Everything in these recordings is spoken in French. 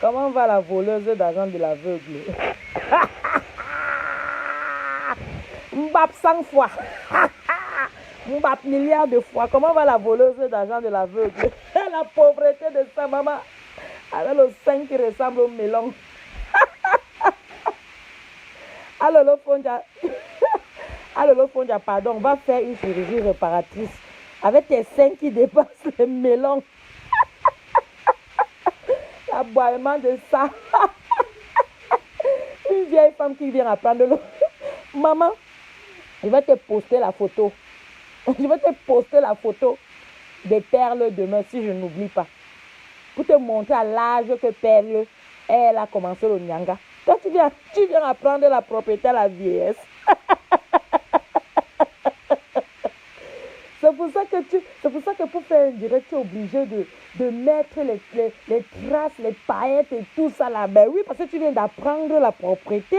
Comment va la voleuse d'argent de l'aveugle? Mbap 100 fois. Mbap milliards de fois. Comment va la voleuse d'argent de l'aveugle? La pauvreté de sa maman. Avec le sein qui ressemble au melon. Alors, le Fondia, pardon, on va faire une chirurgie réparatrice. Avec tes seins qui dépassent le melon. L'aboiement de ça. Une vieille femme qui vient apprendre l'eau. Maman, je vais te poster la photo. Je vais te poster la photo des perles demain si je n'oublie pas. Pour te montrer à l'âge que Perle, elle a commencé le nyanga. Toi, tu viens apprendre la propriété à la vieillesse. C'est pour ça que pour faire un direct, tu es obligé de mettre les traces, les paillettes et tout ça là. Ben oui, parce que tu viens d'apprendre la propriété.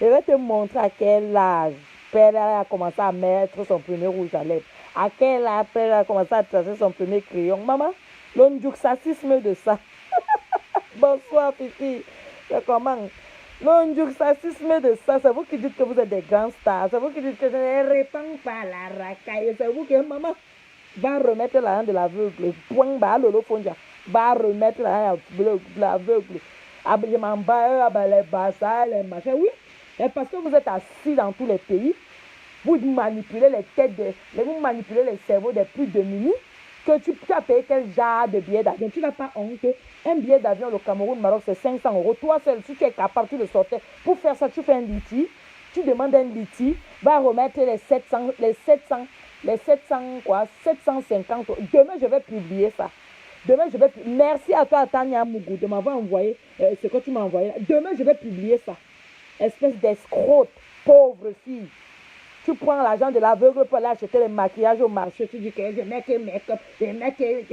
Je vais te montrer à quel âge Père a commencé à mettre son premier rouge à lèvres. À quel âge Père a commencé à tracer son premier crayon. Maman, l'ondjuxacisme de ça. Bonsoir, Fifi. C'est comment? L'ondjuxacisme de ça, c'est vous qui dites que vous êtes des grands stars. C'est vous qui dites que je ne répands pas la racaille. C'est vous que maman va remettre la de l'aveugle. Point bas, Lolo Fondia. Va remettre la de l'aveugle. Je m'en bats, les bassins, les machins. Oui, et parce que vous êtes assis dans tous les pays, vous manipulez les têtes, vous manipulez les cerveaux des plus démunis, que tu as payé quel genre de billet d'avion. Tu n'as pas honte. Un billet d'avion au Cameroun, Maroc, c'est 500 €. Toi seul, si tu es capable, tu le sortais. Pour faire ça, tu fais un litige. Tu demandes un litige, va remettre les 750 €. Demain, je vais publier ça. Demain, je vais... Merci à toi, Tania Mougou, de m'avoir envoyé ce que tu m'as envoyé. Demain, je vais publier ça. Espèce d'escroc, pauvre fille. Tu prends l'argent de l'aveugle pour aller acheter le maquillage au marché. Tu dis que je mets que make-up, je mets que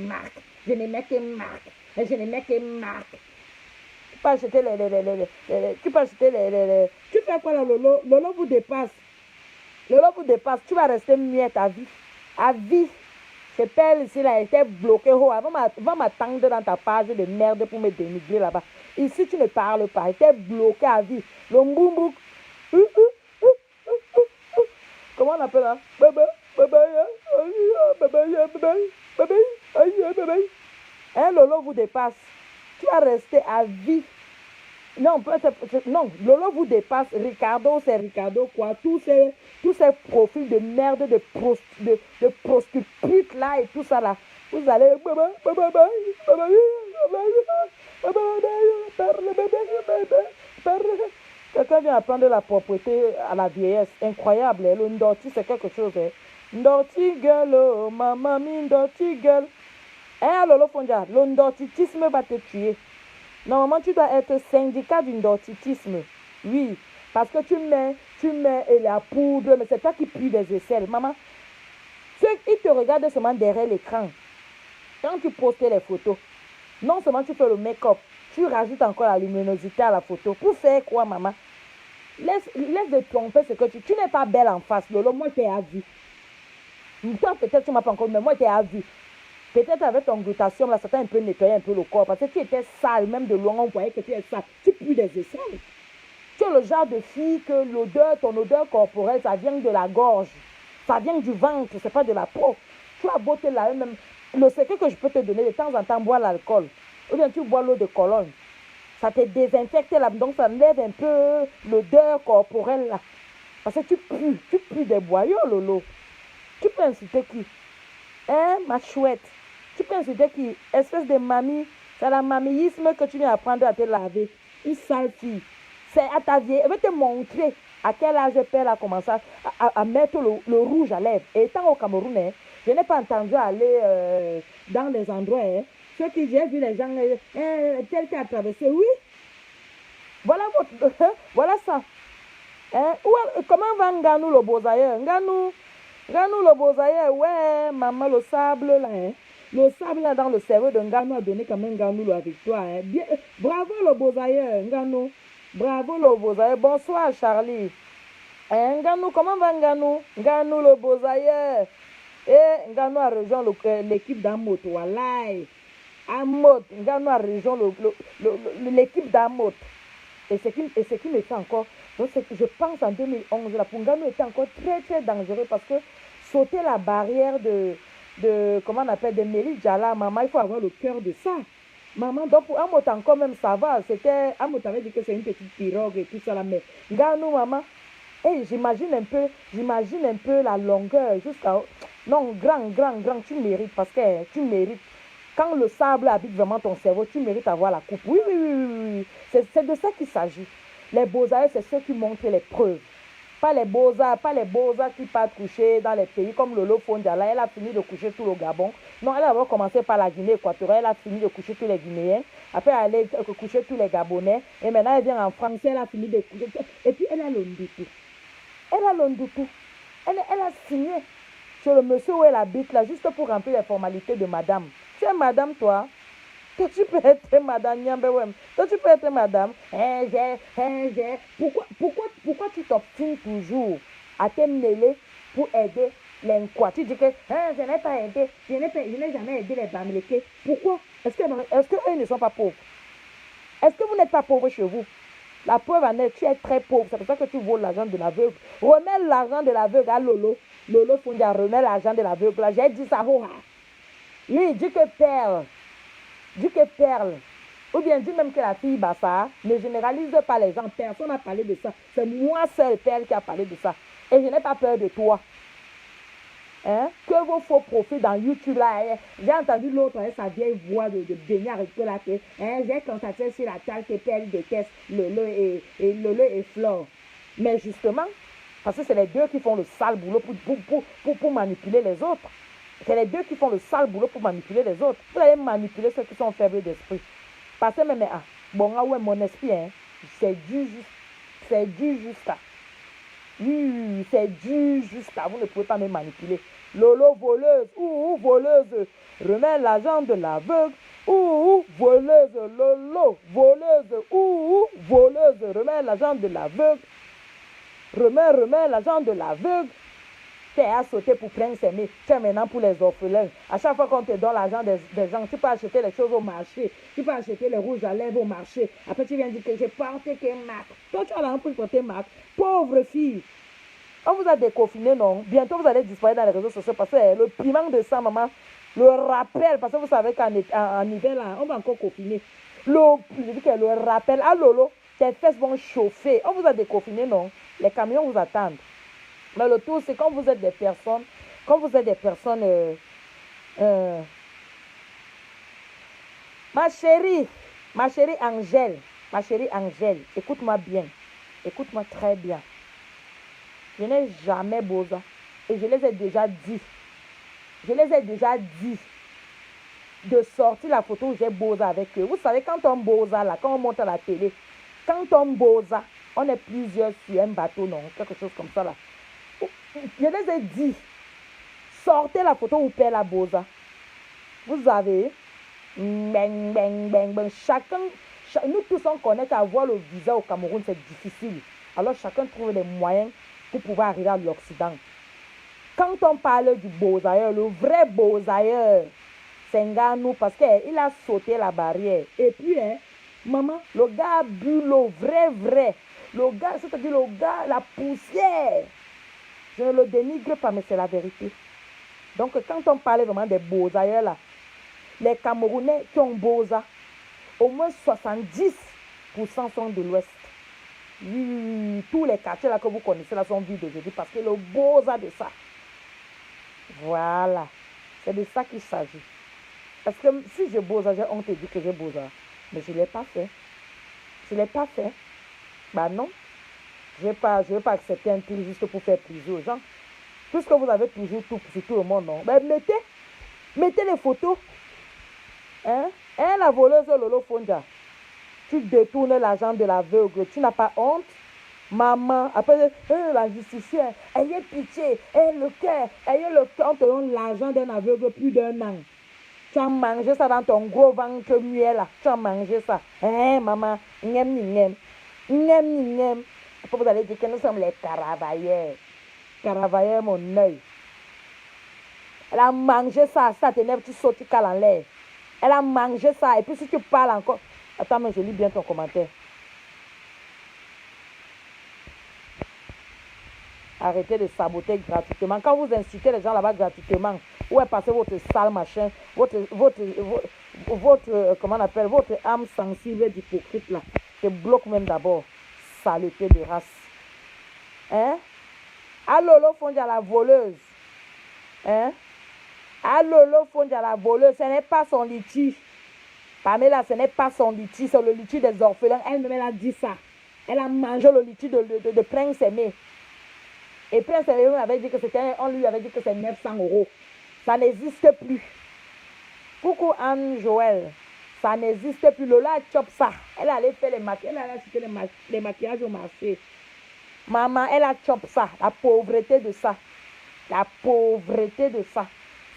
marque. Je ne mets que marque. Je ne mets que marque. Tu peux acheter tu peux acheter tu fais quoi là, Lolo? Lolo vous dépasse. Lolo vous dépasse. Tu vas rester muette à vie. À vie. Ce père ici là était bloqué. Oh, va m'attendre dans ta page de merde pour me dénigrer là-bas. Ici, tu ne parles pas. Il était bloqué à vie. Le mboumbou. Comment on appelle ça? Hein, Lolo vous dépasse. Tu vas rester à vie. Non, non, Lolo vous dépasse. Ricardo, c'est Ricardo quoi. Tous ces profils de merde, de prostitutes là et tout ça là. Vous allez... Quelqu'un vient apprendre la propriété à la vieillesse. Incroyable. Le ndorti, c'est quelque chose. Ndorti gueule, oh, maman, ndorti gueule. Lolo Fondia, le ndortitisme va te tuer. Normalement, tu dois être syndicat du ndortitisme. Oui, parce que tu mets la poudre, mais c'est toi qui pue des aisselles. Maman, ils te regardent seulement derrière l'écran. Quand tu postes les photos, non seulement tu fais le make-up, tu rajoutes encore la luminosité à la photo. Pour faire quoi, maman? Laisse de tromper ce que tu n'es pas belle en face, Lolo. Moi, tu es à vue. Toi, peut-être tu ne m'as pas encore, mais moi, tu es à vue. Peut-être avec ton glutation, là, ça t'a un peu nettoyé un peu le corps. Parce que tu étais sale, même de loin, on voyait que tu es sale. Tu pues des aisselles. Tu es le genre de fille que ton odeur corporelle, ça vient de la gorge. Ça vient du ventre, c'est pas de la peau. Tu as beau te laver même. Le secret que je peux te donner, de temps en temps, bois l'alcool. Ou bien tu bois l'eau de Cologne. Ça te désinfecte là, donc ça enlève un peu l'odeur corporelle là. Parce que tu pues des boyaux, Lolo. Tu peux inciter qui? Hein, ma chouette? Tu peux insulter qui? Espèce de mamie. C'est la mamillisme que tu viens apprendre à te laver. Une sale fille. C'est à ta vieille. Elle veut te montrer à quel âge Père a commencé à mettre le rouge à lèvres. Et étant au Cameroun, je n'ai pas entendu aller dans les endroits. Ceux qui j'ai vu les gens, tel qui a traversé, oui. Voilà votre, voilà ça. Hein? Comment va Nganou le Bozaïeur? Nganou le Bozaïeur, ouais, maman, le sable là, hein? Le sable là dans le cerveau de Nganou a donné quand même Nganou la victoire. Hein? Bien, bravo le Bozaïeur, Nganou. Bravo le Bozaïeur. Bonsoir Charlie. Hein? Nganou, comment va Nganou? Nganou le Bozaïeur. Et Nganou a rejoint l'équipe d'Amot. Wallahi. Amot. Nganou a rejoint l'équipe d'Amot. Et ce qui me fait encore, donc c'est que je pense en 2011, la Nganou était encore très très dangereux parce que sauter la barrière comment on appelle, de Mélie Djala, maman, il faut avoir le cœur de ça. Maman, donc pour Amot encore même ça va, Amot avait dit que c'est une petite pirogue et tout ça là, mais Nganou, maman, et j'imagine un peu la longueur jusqu'à, non, grand, tu mérites parce que tu mérites. Quand le sable habite vraiment ton cerveau, tu mérites d'avoir la coupe. Oui. C'est de ça qu'il s'agit. Les beaux-arts, c'est ceux qui montrent les preuves. Pas les beaux-arts qui partent coucher dans les pays comme Lolo Fondiala. Elle a fini de coucher tout le Gabon. Non, elle a d'abord commencé par la Guinée équatoriale. Elle a fini de coucher tous les Guinéens. Après, elle a couché tous les Gabonais. Et maintenant, elle vient en France. Elle a fini de coucher. Et puis, elle a l'Ondoutou. Elle a signé sur le monsieur où elle habite là, juste pour remplir les formalités de madame. Tu es madame, toi? Toi, tu peux être madame Nyambewem. Toi, tu peux être madame. Pourquoi tu t'obstines toujours à te mêler pour aider les Nkwa? Tu dis que je n'ai pas aidé, je n'ai jamais aidé les Bamileke. Pourquoi? Est-ce qu'eux ne sont pas pauvres? Est-ce que vous n'êtes pas pauvres chez vous? La preuve en est, tu es très pauvre. C'est pour ça que tu voles l'argent de l'aveugle. Remets l'argent de l'aveugle à Lolo. Lolo Fondia, remets l'argent de l'aveugle. J'ai dit ça, lui, il dit que perle. Ou bien dit même que la fille Bassa ne généralise pas les gens. Personne n'a parlé de ça. C'est moi seul, Perle, qui a parlé de ça. Et je n'ai pas peur de toi. Hein? Que vos faux profils dans YouTube là. J'ai entendu l'autre avec sa vieille voix de baignard et tout là. J'ai constaté sur la table que Perle déteste Lolo et Flore. Mais justement, parce que c'est les deux qui font le sale boulot pour manipuler les autres. C'est les deux qui font le sale boulot pour manipuler les autres. Vous allez manipuler ceux qui sont faibles d'esprit. Parce que même, bon, ouais, mon esprit, hein, c'est du jusqu'à. Oui, c'est du jusqu'à. Vous ne pouvez pas me manipuler. Lolo voleuse, voleuse, remets l'argent de l'aveugle. Voleuse, Lolo, voleuse, voleuse, remets l'argent de l'aveugle. Remets l'argent de l'aveugle. Tu es à sauter pour prendre ses mains. Tu es maintenant pour les orphelins. À chaque fois qu'on te donne l'argent des gens, tu peux acheter les choses au marché. Tu peux acheter les rouges à lèvres au marché. Après, tu viens dire que j'ai porté que marque. Toi, tu as l'argent pour porter marque. Pauvre fille. On vous a déconfiné, non? Bientôt, vous allez disparaître dans les réseaux sociaux parce que le piment de sang, maman, le rappel, parce que vous savez qu'en hiver, là, on va encore confiner. Le rappel, ah Lolo, tes fesses vont chauffer. On vous a déconfiné, non? Les camions vous attendent. Mais le tout, c'est quand vous êtes des personnes, ma chérie Angèle, écoute-moi bien, écoute-moi très bien. Je n'ai jamais bosa. Et je les ai déjà dit de sortir la photo où j'ai bosa avec eux. Vous savez, quand on bosa là, quand on monte à la télé, quand on bosa, on est plusieurs sur un bateau, non, quelque chose comme ça là. Je les ai dit, sortez la photo où perd la bosa. Vous avez, chacun, nous tous on connaît qu'avoir le visa au Cameroun c'est difficile. Alors chacun trouve les moyens pour pouvoir arriver à l'Occident. Quand on parle du Bozaïeur, le vrai Bozaïeur, c'est Nganou parce qu'il a sauté la barrière. Et puis, maman, le gars a bu l'eau, vrai. Le gars, c'est-à-dire le gars, la poussière. Je ne le dénigre pas, mais c'est la vérité. Donc, quand on parle vraiment des Bozaïeurs là, les Camerounais qui ont Boza, au moins 70% sont de l'Ouest. Oui, tous les quartiers là que vous connaissez là sont vides aujourd'hui parce que le Boza de ça. Voilà. C'est de ça qu'il s'agit. Parce que si je Boza, on te dit que je Boza. Mais je ne l'ai pas fait. Bah non. Je ne vais pas accepter un truc juste pour faire plaisir aux gens. Puisque vous avez toujours tout sur tout le monde, non? Ben mettez les photos. La voleuse Lolo Fondia. tu détournes l'argent de l'aveugle. Tu n'as pas honte? Maman, après, la justicière, ayez pitié, ayez le cœur, on te donne l'argent d'un aveugle plus d'un an. Tu as mangé ça dans ton gros ventre muet là. Tu as mangé ça. Maman, n'aime. Après, vous allez dire que nous sommes les caravailleurs. Caravailleurs, mon œil. Elle a mangé ça, ça t'énerve, tu sautes, tu cales en l'air. Elle a mangé ça, et puis si tu parles encore... Attends, mais je lis bien ton commentaire. Arrêtez de saboter gratuitement. Quand vous incitez les gens là-bas gratuitement, où est passé votre sale machin, comment on appelle, votre âme sensible d'hypocrite là, te bloque même d'abord. Saleté de race. Hein? Allô, Fondia la voleuse. Hein? Allô, Fondia la voleuse, ce n'est pas son litige. Pamela, ce n'est pas son litige, c'est le litige des orphelins. Elle-même, elle a dit ça. Elle a mangé le litige de Prince Aimé. Et Prince Aimé avait dit que on lui avait dit que c'est 900 €. Ça n'existe plus. Coucou Anne Joël. Ça n'existe plus. Lola chope ça. Elle allait faire les maquillages. Elle allait acheter les maquillages au marché. Maman, elle a chope ça. La pauvreté de ça. La pauvreté de ça.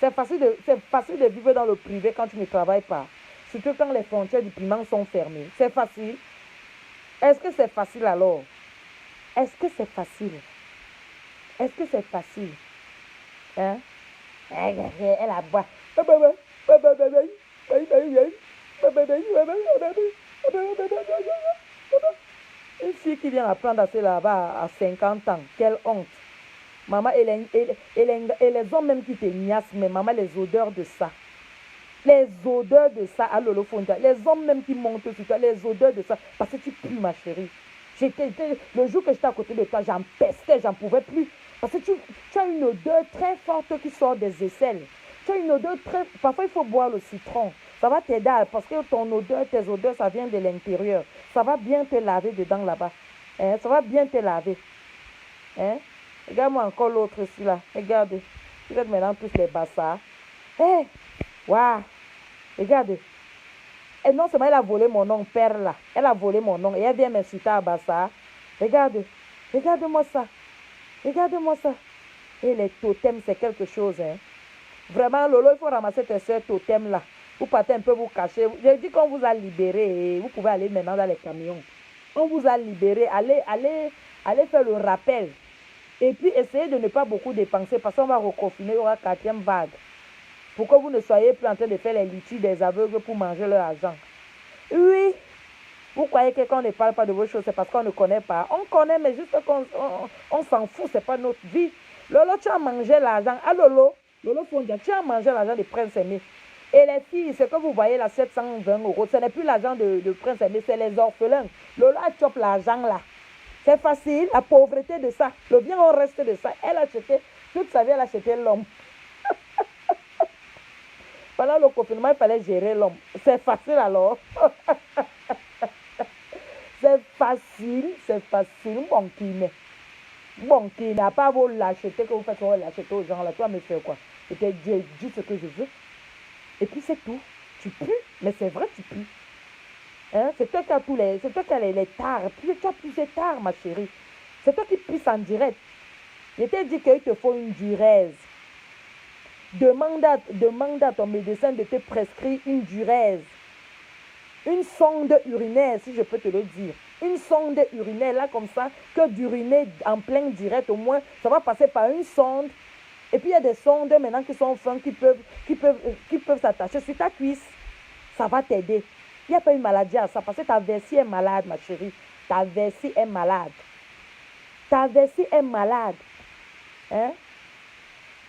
C'est facile de vivre dans le privé quand tu ne travailles pas. Surtout quand les frontières du piment sont fermées. C'est facile. Est-ce que c'est facile alors? Est-ce que c'est facile? Est-ce que c'est facile? Hein? Elle a boit. Une fille qui vient apprendre à se là-bas à 50 ans. Quelle honte. Maman, et les hommes même qui te niassent, mais maman, les odeurs de ça. Les odeurs de ça à Lolo Fondia. Les hommes même qui montent sur toi, les odeurs de ça. Parce que tu pues, ma chérie. Le jour que j'étais à côté de toi, j'en pestais, j'en pouvais plus. Parce que tu as une odeur très forte qui sort des aisselles. Tu as une odeur très... Parfois, il faut boire le citron. Ça va t'aider parce que ton odeur, tes odeurs, ça vient de l'intérieur. Ça va bien te laver dedans là-bas. Hein? Ça va bien te laver. Hein? Regarde-moi encore l'autre ici là. Regarde. Regarde maintenant tous les bassards. Hé! Waouh! Regarde. Et non seulement elle a volé mon nom, père là. Elle a volé mon nom et elle vient m'insulter à Bassa. Regarde. Regarde-moi ça. Regarde-moi ça. Et les totems, c'est quelque chose. Hein. Vraiment, Lolo, il faut ramasser tes soeurs totems là. Vous partez un peu vous cacher. J'ai dit qu'on vous a libéré. Vous pouvez aller maintenant dans les camions. On vous a libéré. Allez faire le rappel. Et puis, essayez de ne pas beaucoup dépenser parce qu'on va reconfiner. Il y aura 4e vague. Pour que vous ne soyez plus en train de faire les litiges des aveugles pour manger leur argent. Oui. Vous croyez que quand on ne parle pas de vos choses, c'est parce qu'on ne connaît pas. On connaît, mais juste qu'on s'en fout, ce n'est pas notre vie. Lolo, tu as mangé l'argent. Ah, Lolo Fondia, tu as mangé l'argent de Prince Aimé. Et les filles, ce que vous voyez là, 720 €, ce n'est plus l'argent de Prince Aimé, c'est les orphelins. Lolo a chopé l'argent là. C'est facile, la pauvreté de ça. Le bien, on reste de ça. Elle a acheté, toute sa vie, elle a acheté l'homme. Pendant le confinement, il fallait gérer l'homme. C'est facile alors. C'est facile. Bon, qui n'a pas vous l'acheter, que vous faites l'acheter aux gens là. Toi, me faire quoi? Et que Dieu dit ce que je veux. Et puis c'est tout. Tu pues, mais c'est vrai, tu pues. Hein? C'est toi qui as c'est toi qui as les tares. Puis tu as poussé tard, ma chérie. C'est toi qui pisses en direct. Je t'ai dit qu'il te faut une diurèse. Demande à ton médecin de te prescrire une diurèse. Une sonde urinaire, si je peux te le dire. Une sonde urinaire, là, comme ça, que d'uriner en plein direct, au moins, ça va passer par une sonde. Et puis, il y a des sondes maintenant qui sont fins, qui peuvent s'attacher sur ta cuisse. Ça va t'aider. Il n'y a pas une maladie à ça, parce que ta vessie est malade, ma chérie. Ta vessie est malade. Ta vessie est malade. Hein?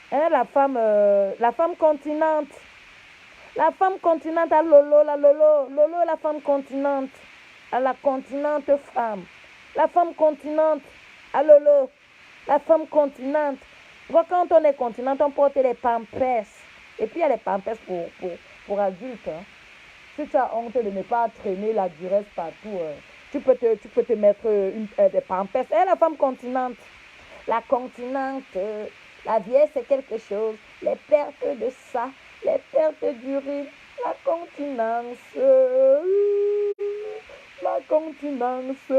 Hein, la femme continente. La femme continente à Lolo, la femme continente. À la continente femme. La femme continente à Lolo, la femme continente. Quand on est continente, on porte les pampers. Et puis il y a les pampers pour adultes. Hein. Si tu as honte de ne pas traîner la duresse partout, tu peux te mettre des pampers. Et la femme continente. La continente. La vieille, c'est quelque chose. Les pertes de ça, les pertes d'urine, la continence. la continence.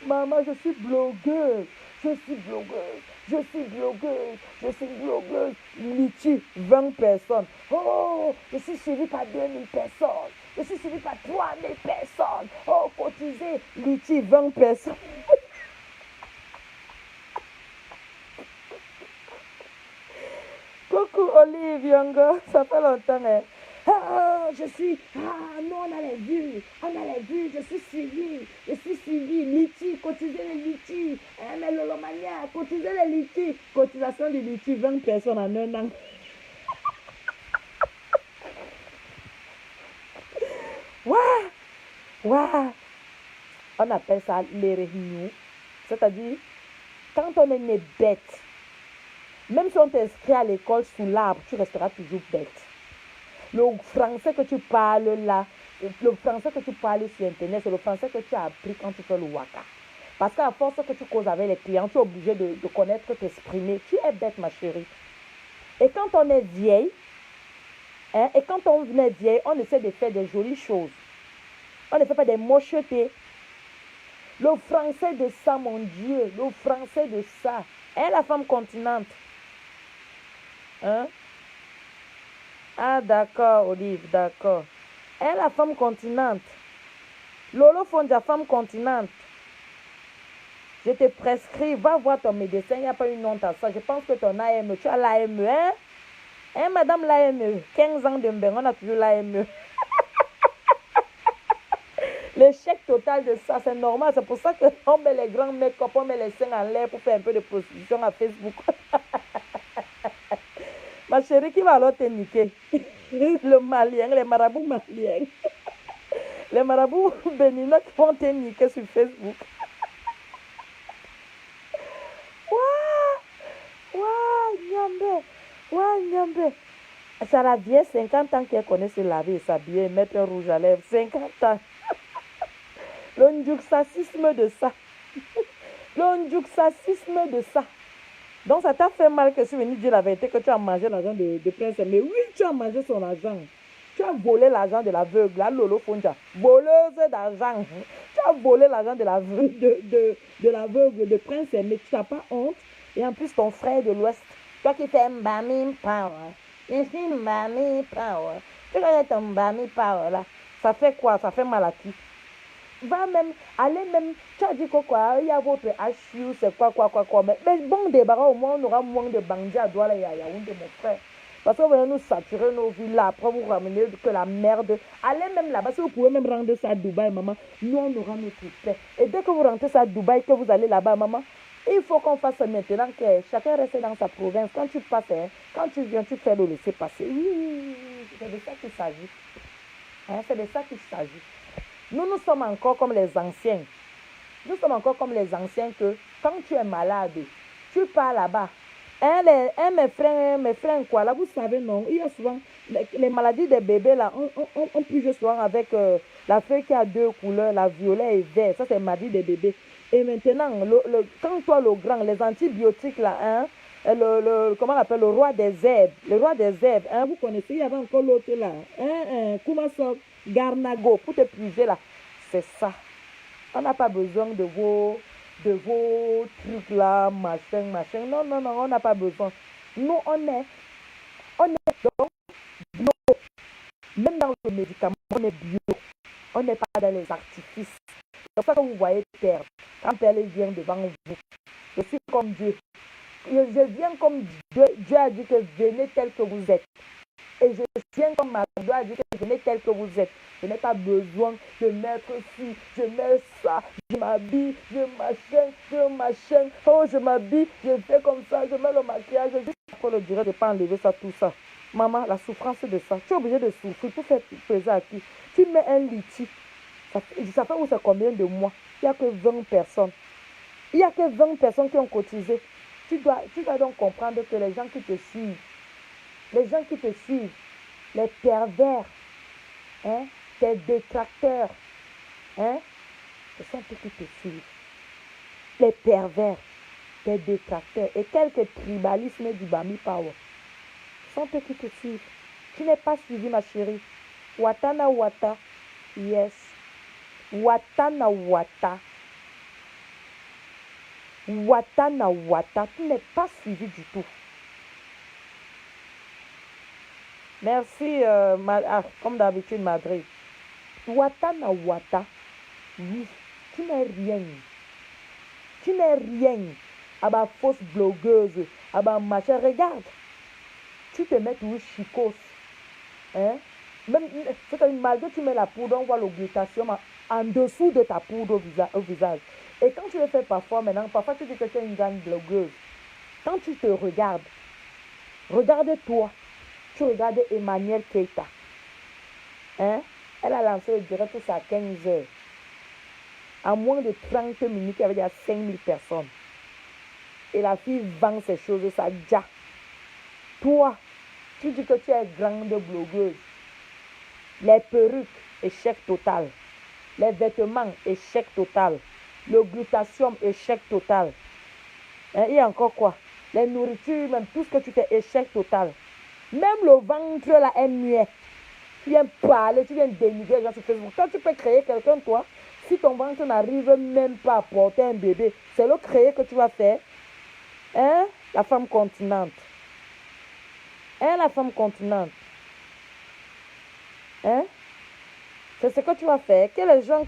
Maman, je suis blogueuse. Je suis blogueuse. Je suis blogueuse. Je suis blogueuse. Litchi, 20 personnes. Oh, je suis suivie par 2000 personnes. Je suis suivie par 3000 personnes. Oh, cotisé. Litchi, 20 personnes. Coucou Olive Younger, ça fait longtemps. Hein? Je suis. Nous on a les vues. On a les vues. Je suis suivie. Litchi, cotiser les litchis. Mais Lolomania, cotiser les litchis. Cotisation du litchi, 20 personnes en un an. Waouh! On appelle ça les réunions. C'est-à-dire, quand on est né bête, même si on t'inscrit à l'école sous l'arbre, tu resteras toujours bête. Le français que tu parles là, le français que tu parles sur Internet, c'est le français que tu as appris quand tu fais le waka. Parce qu'à force que tu causes avec les clients, tu es obligé de connaître, t'exprimer. Tu es bête, ma chérie. Et quand on est vieille, on essaie de faire des jolies choses. On ne fait pas des mochetés. Le français de ça, mon Dieu, le français de ça. La femme continente. Hein? Ah, d'accord, Olive, d'accord. La femme continente. Lolo Fonja, femme continente. Je te prescris, va voir ton médecin, il n'y a pas une honte à ça. Je pense que ton AME, tu as l'AME, hein? Madame l'AME, 15 ans de mbeng, on a toujours l'AME. L'échec total de ça, c'est normal. C'est pour ça qu'on met les grands make-up, on met les seins en l'air pour faire un peu de prostitution à Facebook. Ma chérie, qui va alors te niquer? Le malien, les marabouts maliens. Les marabouts béninois qui vont te niquer sur Facebook. Nyambe. C'est la vieille 50 ans qu'elle connaît se laver et s'habiller et mettre un rouge à lèvres. 50 ans. L'onjuxacisme de ça. L'onjuxacisme de ça. Donc ça t'a fait mal que je suis venue dire la vérité que tu as mangé l'argent de Prince. Mais oui, tu as mangé son argent. Tu as volé l'argent de l'aveugle, la Lolo Fonja. Voleuse d'argent. Tu as volé l'argent de l'aveugle de Prince. Mais tu n'as pas honte. Et en plus, ton frère de l'Ouest. Toi qui fais Mbami Power. Je suis Mbami Power. Tu connais ton Mbami Power là. Ça fait quoi? Ça fait mal à qui? Va même, allez même, tu as dit quoi, il y a votre HU, c'est quoi, mais bon débarras, au moins on aura moins de bandits à Douala et à Yaoundé, mon frère. Parce qu'on va nous saturer nos villes là, après vous ramener que la merde. Allez même là-bas, si vous pouvez même rendre ça à Dubaï, maman, nous on aura notre paix. Et dès que vous rentrez ça à Dubaï, que vous allez là-bas, maman, il faut qu'on fasse maintenant que chacun reste dans sa province. Quand tu passes, quand tu viens, tu fais le laisser passer. Oui, c'est de ça qu'il s'agit. C'est de ça qu'il s'agit. Nous sommes encore comme les anciens. Nous sommes encore comme les anciens que quand tu es malade, tu pars là-bas. Mes frères, quoi, là, vous savez, non, il y a souvent, les maladies des bébés, là, on pige souvent avec la feuille qui a deux couleurs, la violet et vert. Ça, c'est maladie des bébés. Et maintenant, quand toi, le grand, les antibiotiques, là, comment on appelle, le roi des herbes. Le roi des herbes, vous connaissez, il y avait encore l'autre, là. Comment ça? Garnago, pour te puiser là. C'est ça. On n'a pas besoin de vos trucs là, machin. Non, on n'a pas besoin. Nous, on est donc bio. Même dans le médicament, on est bio. On n'est pas dans les artifices. C'est pour ça que vous voyez Père. Quand Père vient devant vous, je suis comme Dieu. Je viens comme Dieu. Dieu a dit que venez tel que vous êtes. Et je viens comme ma doigt a dit que venez tel que vous êtes. Je n'ai pas besoin de mettre ci, je mets ça, je m'habille, je machin. Oh, je m'habille, je fais comme ça, je mets le maquillage. Juste après le dire de ne pas enlever ça, tout ça. Maman, la souffrance de ça. Tu es obligé de souffrir pour faire plaisir à qui? Tu mets un litchi. Ça fait où c'est combien de mois? Il n'y a que 20 personnes. Il n'y a que 20 personnes qui ont cotisé. Tu dois donc comprendre que les gens qui te suivent, les pervers, tes détracteurs, ce sont ceux qui te suivent. Les pervers, tes détracteurs et quelques tribalismes du Bami Power, ce sont ceux qui te suivent. Tu n'es pas suivi, ma chérie. Watana Wata, yes. Wata na wata. Wata na wata. Tu n'es pas suivi du tout. Merci, comme d'habitude, Madrid. Wata na wata. Oui, tu n'es rien. Tu n'es rien. Ah bah, fausse blogueuse. Ah bah, machin, regarde. Tu te mets toujours chicos. Hein? Même, malgré que tu mets la poudre, on voit le glutathium en dessous de ta poudre au visage. Et quand tu le fais parfois, maintenant, parfois tu dis que tu es une grande blogueuse. Quand tu te regardes, regarde-toi. Tu regardes Emmanuel Keita. Hein? Elle a lancé le direct à 15 heures. En moins de 30 minutes, il y avait déjà 5000 personnes. Et la fille vend ces choses, ça déjà. Toi, tu dis que tu es grande blogueuse. Les perruques, échec total. Les vêtements, échec total. Le glutathium, échec total. Hein, il y a encore quoi? Les nourritures, même tout ce que tu fais, échec total. Même le ventre là est muet. Tu viens parler, tu viens dénigrer les gens sur Facebook. Toi, tu peux créer quelqu'un, toi. Si ton ventre n'arrive même pas à porter un bébé, c'est le créer que tu vas faire. Hein? La femme continente. Hein, la femme continente. Hein? C'est ce que tu vas faire. Que les gens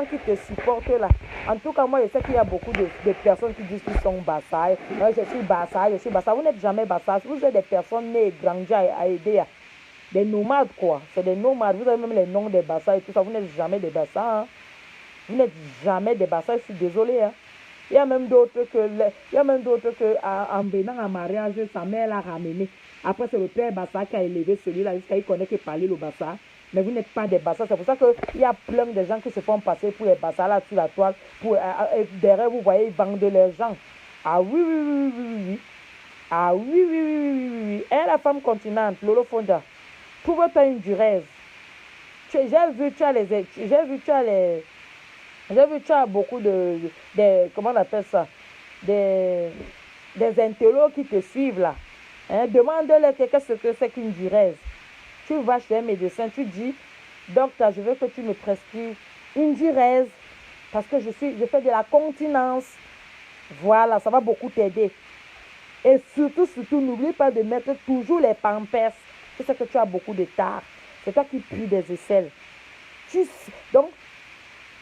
qui te supportent là. En tout cas, moi, je sais qu'il y a beaucoup de personnes qui disent qu'ils sont bassailles. Je suis bassaille, je suis bassaille. Vous n'êtes jamais bassaille. Vous êtes des personnes nées et grandies à aider. Des nomades, quoi. C'est des nomades. Vous avez même les noms des bassailles et tout ça. Vous n'êtes jamais des bassailles. Hein? Vous n'êtes jamais des bassailles. Je suis désolée. Hein? Il y a même d'autres que en venant en mariage, sa mère l'a ramené. Après, c'est le père Bassa qui a élevé celui-là jusqu'à il connaît que parler le Bassa. Mais vous n'êtes pas des Bassa. C'est pour ça qu'il y a plein de gens qui se font passer pour les Bassa là sur la toile. Derrière, vous voyez, ils vendent les gens. Ah oui, oui, oui, oui, oui. Ah oui, oui, oui, oui, oui, oui. Et la femme continente, Lolo Fonda. Trouve-toi une duresse. J'ai vu, tu as beaucoup comment on appelle ça, des intellos qui te suivent là. Hein? Demande-leur qu'est-ce que c'est qu'une diurèse. Tu vas chez un médecin, tu dis, docteur, je veux que tu me prescrives une diurèse parce que je fais de la continence. Voilà, ça va beaucoup t'aider. Et surtout, n'oublie pas de mettre toujours les pampers. C'est ça que tu as beaucoup de tard. C'est toi qui pries des aisselles. Donc,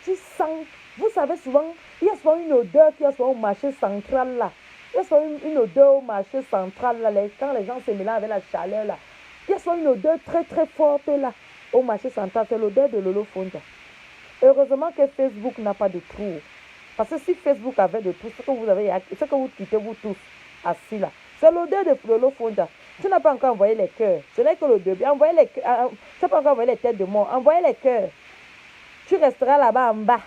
tu sens, vous savez souvent, il y a souvent une odeur qui est souvent au marché central là. Il y a souvent une odeur au marché central là, quand les gens se mélangent avec la chaleur là. Il y a souvent une odeur très très forte là, au marché central, c'est l'odeur de Lolo Fonda. Heureusement que Facebook n'a pas de trou. Parce que si Facebook avait de trou, ce que vous quittez vous tous assis là, c'est l'odeur de Lolo Fonda. Tu n'as pas encore envoyé les cœurs. Ce n'est que le début. Envoyez les cœurs. Tu n'as pas encore envoyé les têtes de mort. Envoyez les cœurs. Tu resteras là-bas en bas.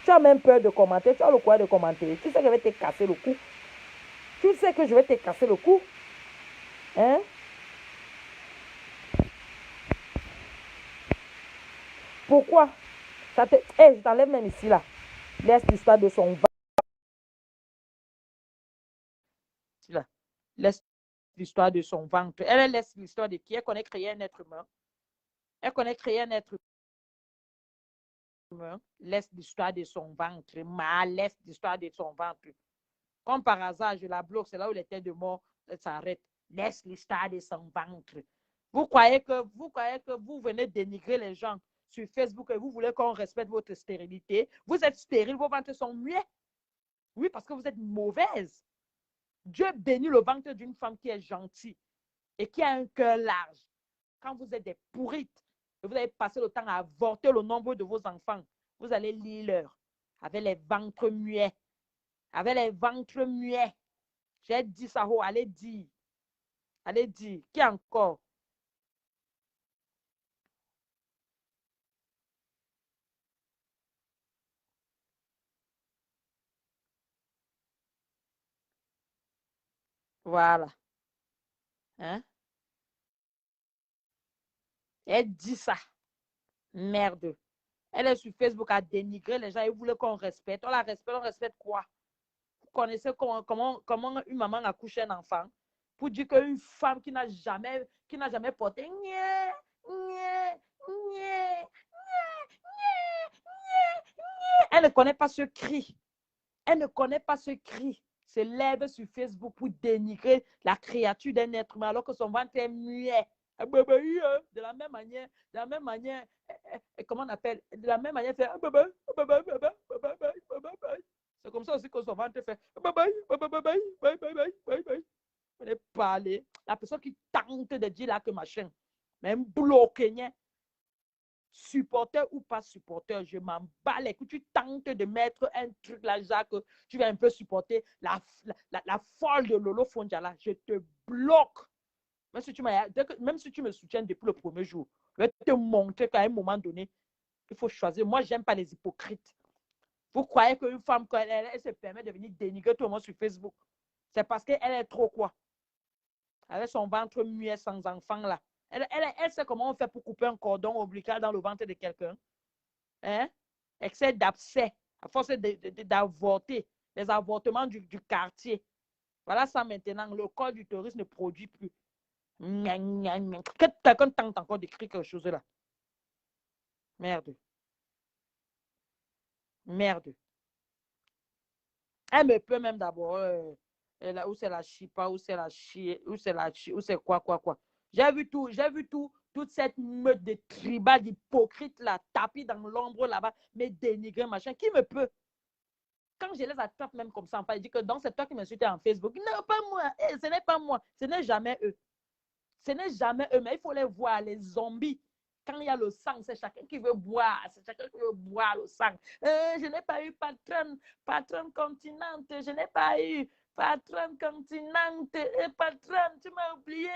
Tu as même peur de commenter. Tu as le courage de commenter. Tu sais que je vais te casser le cou. Tu sais que je vais te casser le cou. Hein? Pourquoi? Je t'enlève même ici là. Laisse l'histoire de son ventre. Laisse l'histoire de son ventre. Elle laisse l'histoire de qui? Elle connaît créer un être humain. Elle connaît créer un être humain. Laisse l'histoire de son ventre. Laisse l'histoire de son ventre. Comme par hasard, je la bloque. C'est là où les têtes de mort s'arrêtent. Laisse l'histoire de son ventre. Vous croyez que vous venez dénigrer les gens sur Facebook et vous voulez qu'on respecte votre stérilité? Vous êtes stérile, vos ventres sont muets. Oui, parce que vous êtes mauvaise. Dieu bénit le ventre d'une femme qui est gentille et qui a un cœur large. Quand vous êtes des pourrites et vous avez passé le temps à avorter le nombre de vos enfants, vous allez lire l'heure avec les ventres muets. Avec les ventres muets. J'ai dit ça, allez dire. Allez dire. Qui encore? Voilà. Hein? Elle dit ça. Merde. Elle est sur Facebook à dénigrer les gens et voulait qu'on respecte. On respecte quoi? Vous connaissez comment une maman accouche un enfant? Pour dire qu'une femme qui n'a jamais porté, Elle ne connaît pas ce cri. Elle ne connaît pas ce cri. Se lève sur Facebook pour dénigrer la créature d'un être humain alors que son ventre est muet. De la même manière, comment on appelle? De la même manière, c'est c'est comme ça aussi que son ventre fait. On est parlé. La personne qui tente de dire là que machin, même bloqué, supporter ou pas supporter, je m'en bats les couilles. Tu tentes de mettre un truc là, Jacques, tu vas un peu supporter la folle de Lolo Fondiala. Je te bloque. Même si tu me soutiens depuis le premier jour, je vais te montrer qu'à un moment donné, il faut choisir. Moi, je n'aime pas les hypocrites. Vous croyez qu'une femme, quand elle se permet de venir dénigrer tout le monde sur Facebook, c'est parce qu'elle est trop quoi? Avec son ventre muet sans enfant là. Elle sait comment on fait pour couper un cordon ombilical dans le ventre de quelqu'un. Hein? Excès d'abcès, à force d'avorter, les avortements du quartier. Voilà ça maintenant, le corps du touriste ne produit plus. Quelqu'un tente encore d'écrire quelque chose là. Merde. Merde. Elle me peut même d'abord, où c'est la chipa, où c'est la chi, où c'est la chi, où c'est quoi. J'ai vu tout, toute cette meute de tribal, d'hypocrites là, tapis dans l'ombre là-bas, mais dénigrer, machin. Qui me peut? Quand je les attrape même comme ça, enfin, je dis que donc c'est toi qui m'insultes en Facebook. Non, pas moi. Ce n'est pas moi. Ce n'est jamais eux. Ce n'est jamais eux, mais il faut les voir, les zombies. Quand il y a le sang, c'est chacun qui veut boire. C'est chacun qui veut boire le sang. Je n'ai pas eu patronne continente. Je n'ai pas eu patronne continente. Patronne, tu m'as oublié.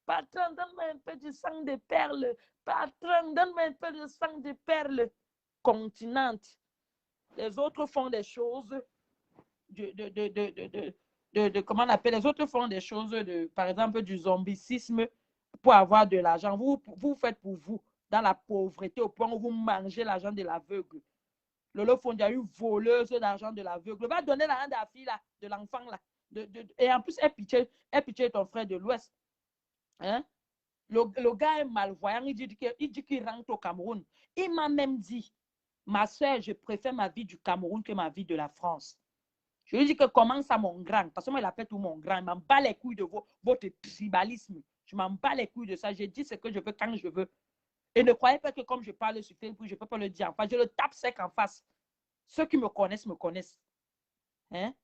Patronne, donne-moi un peu du sang de perle. Patronne, donne-moi un peu de sang de perle. Continente. Les autres font des choses comment on appelle, les autres font des choses par exemple, du zombicisme pour avoir de l'argent. Vous faites pour vous, dans la pauvreté, au point où vous mangez l'argent de l'aveugle. Lolo Fondi a une voleuse d'argent de l'aveugle. Va donner l'argent de la fille, là, de l'enfant, là. Et en plus, elle pitié ton frère de l'Ouest. Hein? Le gars est malvoyant, il dit qu'il rentre au Cameroun. Il m'a même dit, ma soeur, je préfère ma vie du Cameroun que ma vie de la France. Je lui dis que comment ça, mon grand? Parce que moi, il appelle tout mon grand. Il m'en bat les couilles de votre tribalisme. Je m'en bats les couilles de ça. Je dis ce que je veux quand je veux. Et ne croyez pas que comme je parle sur Facebook, je ne peux pas le dire en face. Je le tape sec en face. Ceux qui me connaissent, me connaissent. Hein?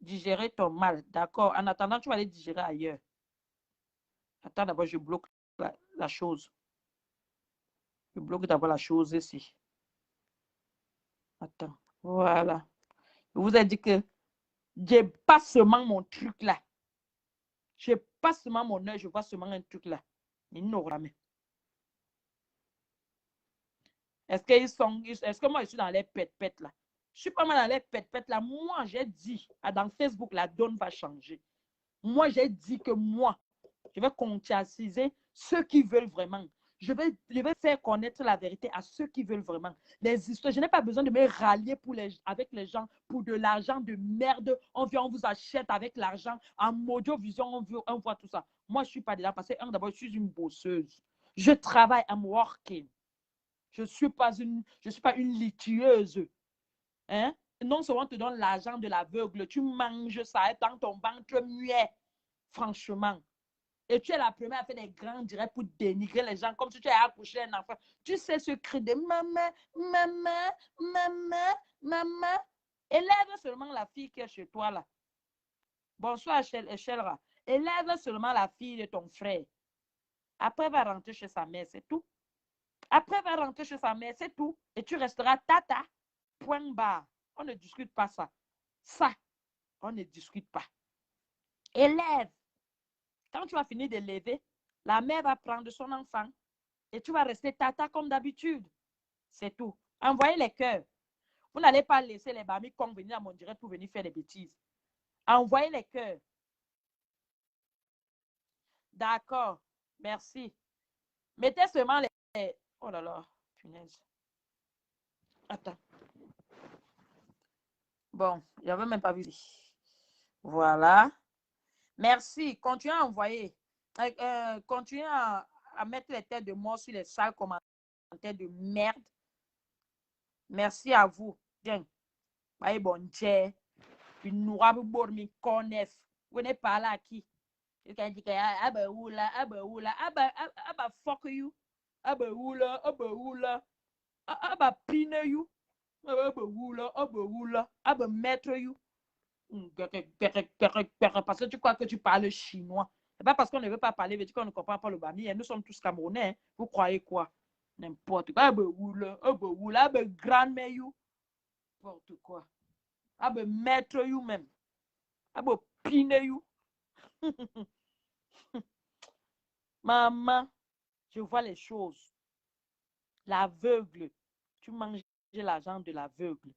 Digérer ton mal. D'accord. En attendant, tu vas aller digérer ailleurs. Attends, d'abord, je bloque la chose. Je bloque d'abord la chose ici. Attends. Voilà. Je vous ai dit que je pas seulement mon truc là. Je passe seulement mon œil, je vois seulement un truc là. Ils n'auront jamais. Est-ce que moi je suis dans les pètes là? Je suis pas mal dans les pètes là. Moi, j'ai dit, dans Facebook, la donne va changer. Moi, j'ai dit que moi, je vais conscientiser ceux qui veulent vraiment. Je vais faire connaître la vérité à ceux qui veulent vraiment. Les histoires, je n'ai pas besoin de me rallier avec les gens pour de l'argent de merde. On vient, on vous achète avec l'argent. En Audiovision, on voit tout ça. Moi, je ne suis pas dedans parce que, d'abord, je suis une bosseuse. Je travaille, I'm working. Je ne suis pas une litueuse. Hein? Non seulement on te donne l'argent de l'aveugle, tu manges ça dans ton ventre muet. Franchement. Et tu es la première à faire des grands directs pour dénigrer les gens comme si tu as accouché un enfant. Tu sais ce cri de maman, maman, maman, maman. Élève seulement la fille qui est chez toi là. Bonsoir, Echelra. Élève seulement la fille de ton frère. Après, elle va rentrer chez sa mère, c'est tout. Après, elle va rentrer chez sa mère, c'est tout. Et tu resteras tata, point barre. On ne discute pas ça. Ça, on ne discute pas. Élève. Quand tu vas finir de lever, la mère va prendre son enfant et tu vas rester tata comme d'habitude. C'est tout. Envoyez les cœurs. Vous n'allez pas laisser les bamis venir à mon direct pour venir faire des bêtises. Envoyez les cœurs. D'accord. Merci. Mettez seulement les... Oh là là, punaise. Attends. Bon, je n'avais même pas vu. Voilà. Merci. Continuez à envoyer. Continuez à mettre les têtes de mort sur les sales commentaires de merde. Merci à vous. Tiens. Bye, bon Dieu. Une noire pour me connaître. Vous n'êtes pas là qui? You can think, aba wula, aba fuck you, aba wula, aba pine you, aba wula, aba mettre you. Parce que tu crois que tu parles chinois. C'est pas parce qu'on ne veut pas parler, mais qu'on ne comprend pas le bami. Nous sommes tous Camerounais. Hein. Vous croyez quoi? N'importe quoi. Aba wula, aba grand-mère you. N'importe quoi. Aba mettre you même. Aba pine you. Maman, je vois les choses. L'aveugle. Tu manges l'argent de l'aveugle.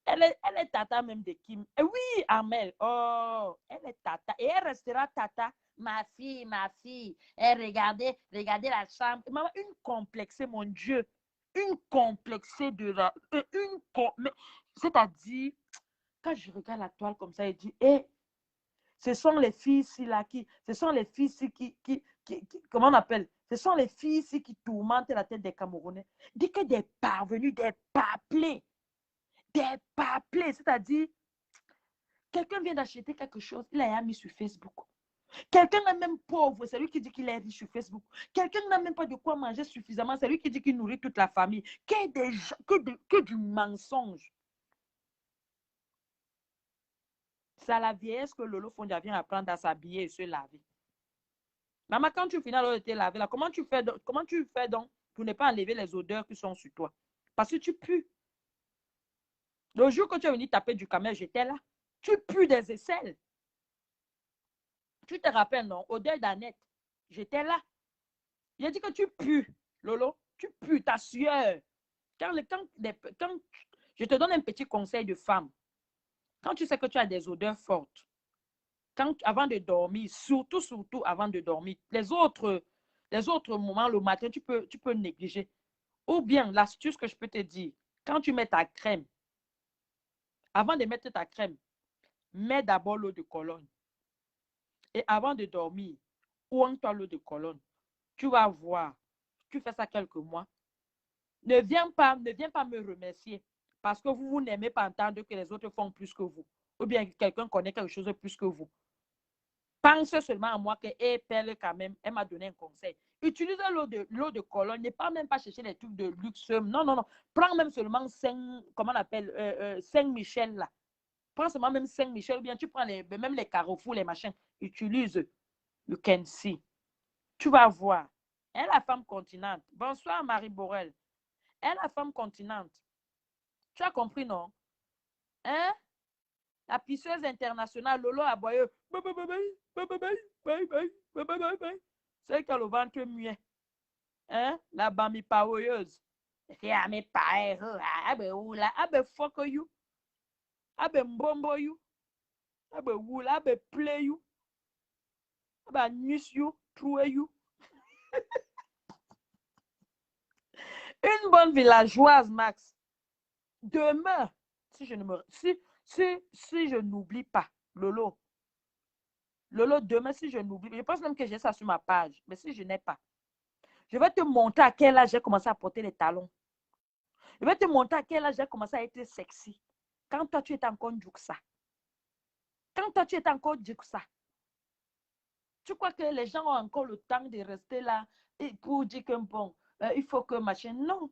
Elle est tata même de Kim. Et oui, Amel. Oh, elle est tata. Et elle restera tata. Ma fille. Regardez la chambre. Maman, une complexée, mon Dieu. Une complexée de la. C'est-à-dire, quand je regarde la toile comme ça, elle dit, hé, ce sont les filles ici là ce sont les filles ici comment on appelle? Ce sont les filles ici qui tourmentent la tête des Camerounais. Dit que des parvenus, des paplés, c'est-à-dire, quelqu'un vient d'acheter quelque chose, il a mis sur Facebook. Quelqu'un n'est même pauvre, c'est lui qui dit qu'il est riche sur Facebook. Quelqu'un n'a même pas de quoi manger suffisamment, c'est lui qui dit qu'il nourrit toute la famille. Que du mensonge. C'est à la vieillesse que Lolo Fondia vient apprendre à s'habiller et se laver. Maman, quand tu finis de te laver, là, comment tu fais donc pour ne pas enlever les odeurs qui sont sur toi? Parce que tu pues. Le jour que tu es venu taper du camel, j'étais là. Tu pues des aisselles. Tu te rappelles, non? Odeur d'Annette. J'étais là. J'ai dit que tu pues, Lolo. Tu pues, ta sueur. Quand je te donne un petit conseil de femme, quand tu sais que tu as des odeurs fortes, avant de dormir, surtout avant de dormir, les autres moments, le matin, tu peux négliger. Ou bien, l'astuce que je peux te dire, quand tu mets ta crème, avant de mettre ta crème, mets d'abord l'eau de Cologne. Et avant de dormir, ouin-toi l'eau de Cologne. Tu vas voir, tu fais ça quelques mois. Ne viens pas me remercier parce que vous n'aimez pas entendre que les autres font plus que vous. Ou bien quelqu'un connaît quelque chose de plus que vous. Pense seulement à moi que Pelle, quand même, elle m'a donné un conseil. Utilise l'eau de Cologne, ne pas même pas chercher des trucs de luxe. Non. Prends même seulement Saint-Michel là. Prends seulement même Saint-Michel, ou bien tu prends même les Carrefour, les machins. Utilise. You can see. Tu vas voir. Elle, la femme continente. Bonsoir, Marie Borel. Elle, la femme continente. Tu as compris, non? Hein? La pisseuse internationale, Lolo Aboyeux. C'est qui a le ventre muet. Hein? La bami paoyeuse. C'est à mes païens. Ah ben oula. Ah ben fuck you. Ah ben mbombo you. Ah ben oula. Ah ben play you. Ah ben nus you. Troué you. Une bonne villageoise, Max. Demain, si je n'oublie pas, Lolo, demain, si je n'oublie, je pense même que j'ai ça sur ma page, mais si je n'ai pas, je vais te montrer à quel âge j'ai commencé à porter les talons. Je vais te montrer à quel âge j'ai commencé à être sexy. Quand toi, tu étais encore Djouksa. Quand toi, tu étais encore Djouksa. Tu crois que les gens ont encore le temps de rester là pour dire que bon, il faut que machin. Non.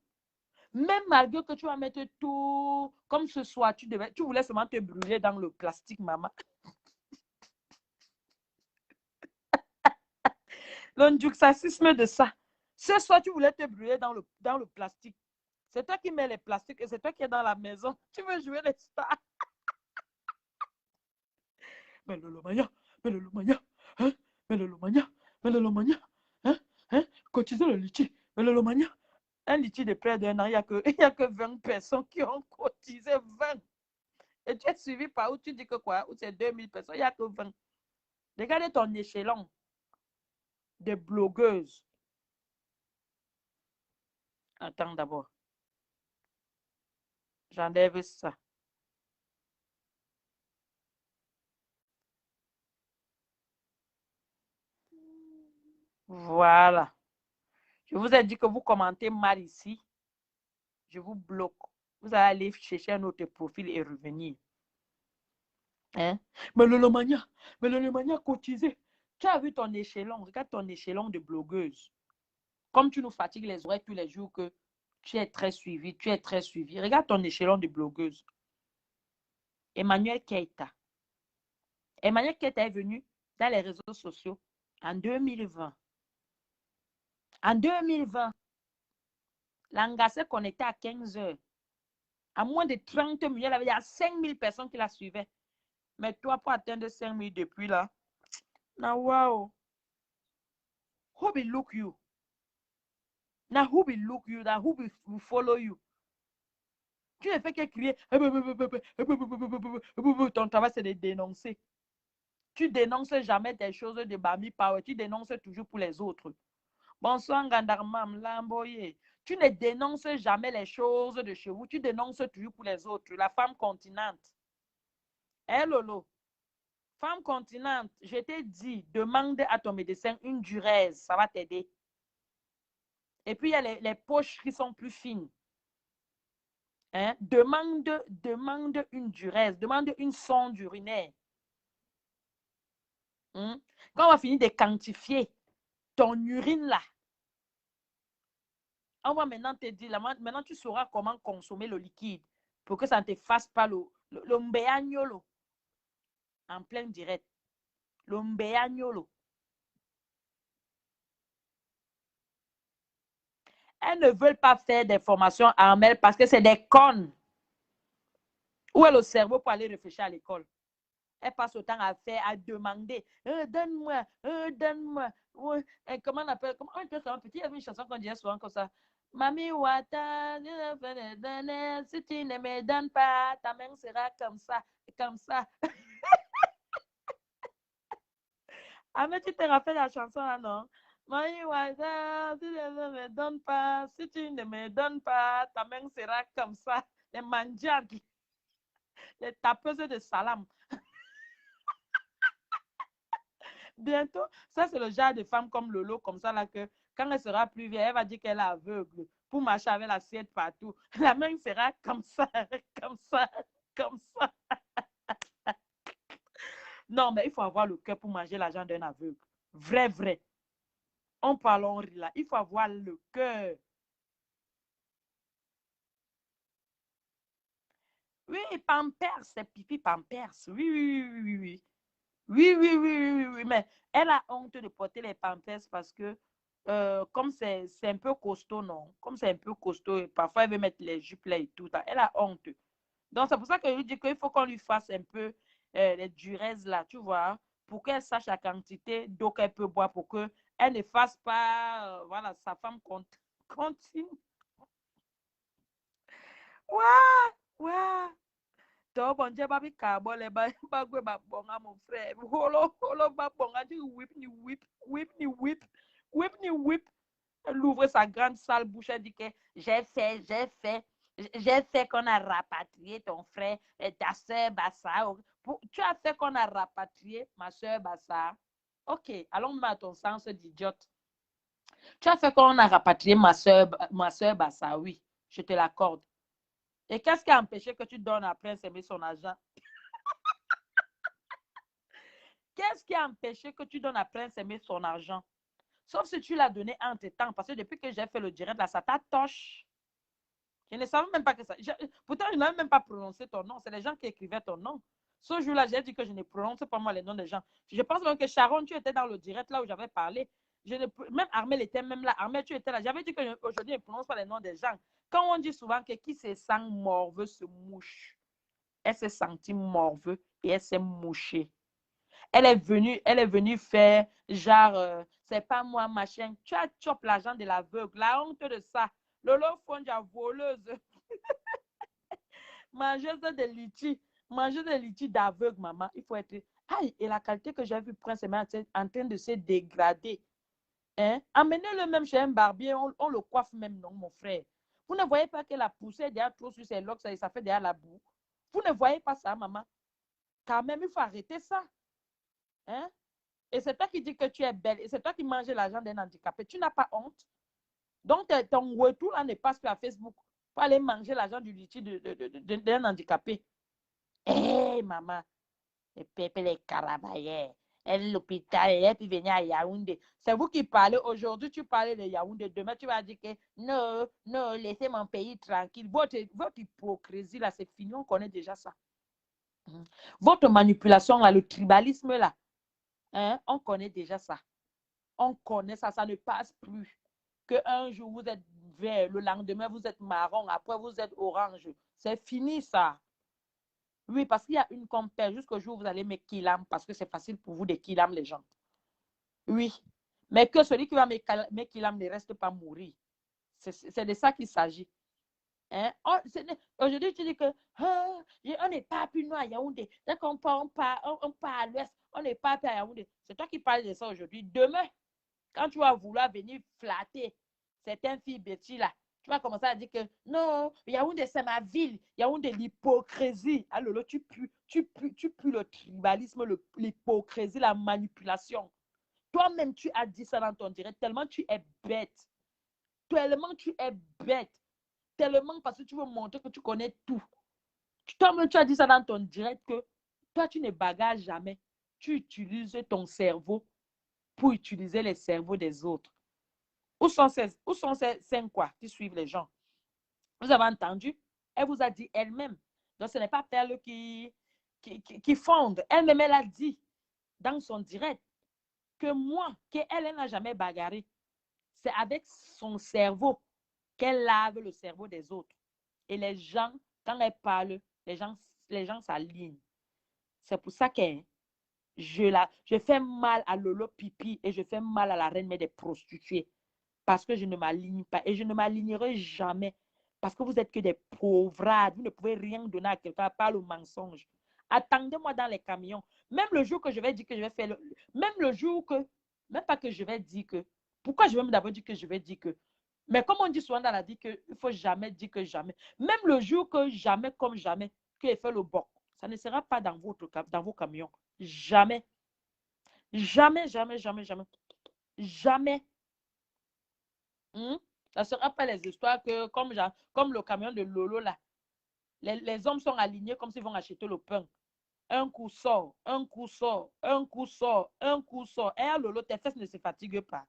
Même malgré que tu vas mettre tout, comme ce soir, tu voulais seulement te brûler dans le plastique, maman. L'ondjuxacisme de ça. Ce soir, tu voulais te brûler dans le plastique. C'est toi qui mets les plastiques et c'est toi qui es dans la maison. Tu veux jouer les stars. Mais le Lomania, hein? Mais le Lomania, hein? Cotiser le litchi. Mais le Lomania. Un litchi de près d'un an, il n'y a que 20 personnes qui ont cotisé 20. Et tu es suivi par où tu dis que quoi? Où c'est 2000 personnes, il n'y a que 20. Regardez ton échelon de blogueuse. Attends d'abord. J'enlève ça. Voilà. Je vous ai dit que vous commentez mal ici. Je vous bloque. Vous allez aller chercher un autre profil et revenir. Hein? Mais le Lomania cotisé. Tu as vu ton échelon. Regarde ton échelon de blogueuse. Comme tu nous fatigues les oreilles tous les jours que tu es très suivi, tu es très suivi. Regarde ton échelon de blogueuse. Emmanuel Keita. Emmanuel Keita est venu dans les réseaux sociaux en 2020. En 2020, l'Angassé connecté à 15 heures. À moins de 30 minutes, il y a 5000 personnes qui la suivaient. Mais toi, pour atteindre 5000 depuis là, now wow. Who will look you? Now who will look you? Now who will follow you? Tu ne fais que crier. Ton travail, c'est de dénoncer. Tu dénonces jamais des choses de Bami Power. Tu dénonces toujours pour les autres. Bonsoir, Gandarmam, Lamboye. Tu ne dénonces jamais les choses de chez vous. Tu dénonces toujours pour les autres. La femme continente. Hé, Lolo. Femme continente, je t'ai dit, demande à ton médecin une diurèse. Ça va t'aider. Et puis, il y a les poches qui sont plus fines. Hein? Demande une diurèse. Demande une sonde urinaire. Hein? Quand on va finir de quantifier ton urine là, on va maintenant te dire, maintenant tu sauras comment consommer le liquide pour que ça ne te fasse pas le mbéagnolo en plein direct. Le mbéagnolo. Elles ne veulent pas faire des formations armées parce que c'est des connes. Où est le cerveau pour aller réfléchir à l'école? Elle passe autant à faire, à demander. Donne-moi, donne-moi. Comment on appelle? Comment on appelle ça? Il y avait une chanson qu'on disait souvent comme ça. Mami Wata, si tu ne me donnes pas, ta main sera comme ça, comme ça. Ah, mais tu te rappelles la chanson là, non? Mami Wata, si tu ne me donnes pas, si tu ne me donnes pas, ta main sera comme ça. Les mendiantes, les tapeuses de salam. Bientôt, ça c'est le genre de femme comme Lolo, comme ça là, que quand elle sera plus vieille, elle va dire qu'elle est aveugle pour marcher avec l'assiette partout. La main sera comme ça, comme ça, comme ça. Non, mais il faut avoir le cœur pour manger l'argent d'un aveugle. Vrai, vrai. On parle en riz là. Il faut avoir le cœur. Oui, Pampers, c'est pipi Pampers. Oui, oui, oui, oui, oui. Oui, oui, oui, oui, oui, oui, mais elle a honte de porter les Pampers parce que comme c'est un peu costaud, non? Comme c'est un peu costaud, et parfois elle veut mettre les jupes là et tout, elle a honte. Donc c'est pour ça que je lui dis qu'il faut qu'on lui fasse un peu les duraises là, tu vois, pour qu'elle sache la quantité d'eau qu'elle peut boire pour qu'elle ne fasse pas, voilà, sa femme continue. Ouah, ouah. Donc, bon Dieu, babi carbone, les bagwe babonga, mon frère. Holo, holo, babonga, tu whip, ni whip, whip, ni whip, whip, ni whip. Elle ouvre sa grande sale bouche, elle dit que j'ai fait qu'on a rapatrié ton frère et ta soeur Bassa. Tu as fait qu'on a rapatrié ma soeur Bassa. Ok, allons mettre ton sens d'idiote. Tu as fait qu'on a rapatrié ma soeur Bassa, oui, je te l'accorde. Et qu'est-ce qui a empêché que tu donnes à Prince Aimé son argent? Qu'est-ce qui a empêché que tu donnes à Prince Aimé son argent? Sauf si tu l'as donné entre temps, parce que depuis que j'ai fait le direct, là, ça t'attoche. Je ne savais même pas que ça. Pourtant, je n'avais même pas prononcé ton nom. C'est les gens qui écrivaient ton nom. Ce jour-là, j'ai dit que je ne prononce pas moi les noms des gens. Je pense même que Sharon, tu étais dans le direct là où j'avais parlé. Même Armel était même là. Armel, tu étais là. J'avais dit qu'aujourd'hui, je ne prononce pas les noms des gens. Quand on dit souvent que qui se sent morveux se mouche, elle s'est sentie morveux et elle s'est mouchée. Elle est venue faire genre, c'est pas moi, machin. Tu as chopé l'argent de l'aveugle. La honte de ça. Lolo Fonja, voleuse. Mangeuse de litchi. Mangeuse de litchi d'aveugle, maman. Il faut être. Aïe, et la qualité que j'ai vue, Prince, est en train de se dégrader. Hein? Amenez-le même chez un barbier, on le coiffe même, non, mon frère. Vous ne voyez pas que la poussée déjà trop sur ses locks, ça fait déjà la boue. Vous ne voyez pas ça, maman. Quand même, il faut arrêter ça. Hein? Et c'est toi qui dis que tu es belle. Et c'est toi qui manges l'argent d'un handicapé. Tu n'as pas honte. Donc, ton retour là ne passe plus à Facebook pour aller manger l'argent du litchi d'un handicapé. Hé, maman, les pépés, les carabayers, l'hôpital, et puis venir à Yaoundé. C'est vous qui parlez. Aujourd'hui, tu parlais de Yaoundé. Demain, tu vas dire que non, non, laissez mon pays tranquille. Votre hypocrisie, là, c'est fini. On connaît déjà ça. Votre manipulation, là, le tribalisme, là, hein, on connaît déjà ça. On connaît ça. Ça ne passe plus. Qu'un jour, vous êtes vert, le lendemain, vous êtes marron, après, vous êtes orange. C'est fini, ça. Oui, parce qu'il y a une compère jusqu'au jour où vous allez me killam, parce que c'est facile pour vous de killam les gens. Oui. Mais que celui qui va me killam ne reste pas mourir. C'est de ça qu'il s'agit. Hein? Aujourd'hui, tu dis que on n'est pas plus noir à Yaoundé. Dès qu'on part, on part à l'ouest, on n'est pas plus à Yaoundé. C'est toi qui parles de ça aujourd'hui. Demain, quand tu vas vouloir venir flatter certaines filles bêtises là, tu vas commencer à dire que non, Yaoundé, c'est ma ville. Yaoundé, l'hypocrisie. Alors, tu pues le tribalisme, l'hypocrisie, la manipulation. Toi-même, tu as dit ça dans ton direct, tellement tu es bête. Tellement tu es bête. Tellement parce que tu veux montrer que tu connais tout. Toi-même, tu as dit ça dans ton direct que toi, tu ne bagages jamais. Tu utilises ton cerveau pour utiliser les cerveaux des autres. Où sont ces quoi qui suivent les gens? Vous avez entendu? Elle vous a dit elle-même. Donc, ce n'est pas Perle qui fonde. Elle-même, elle a dit dans son direct que moi, qu'elle n'a jamais bagarré. C'est avec son cerveau qu'elle lave le cerveau des autres. Et les gens, quand elle parle, les gens s'alignent. C'est pour ça que je fais mal à Lolo Pipi et je fais mal à la reine mais des prostituées. Parce que je ne m'aligne pas et je ne m'alignerai jamais. Parce que vous êtes que des pauvrades. Vous ne pouvez rien donner à quelqu'un par le mensonge. Attendez-moi dans les camions. Même le jour que je vais dire que je vais faire même le jour que, même pas que je vais dire que, pourquoi je vais d'abord dire que je vais dire que, mais comme on dit souvent dans la vie qu'il ne faut jamais dire que jamais. Même le jour que jamais comme jamais, que j'ai fait le boc, ça ne sera pas dans vos camions. Jamais. Jamais, jamais, jamais, jamais. Jamais. Ça ne sera pas les histoires que, comme le camion de Lolo, là, les hommes sont alignés comme s'ils vont acheter le pain. Un coup sort, un coup sort, un coup sort, un coup sort. Et à Lolo, tes fesses ne se fatiguent pas.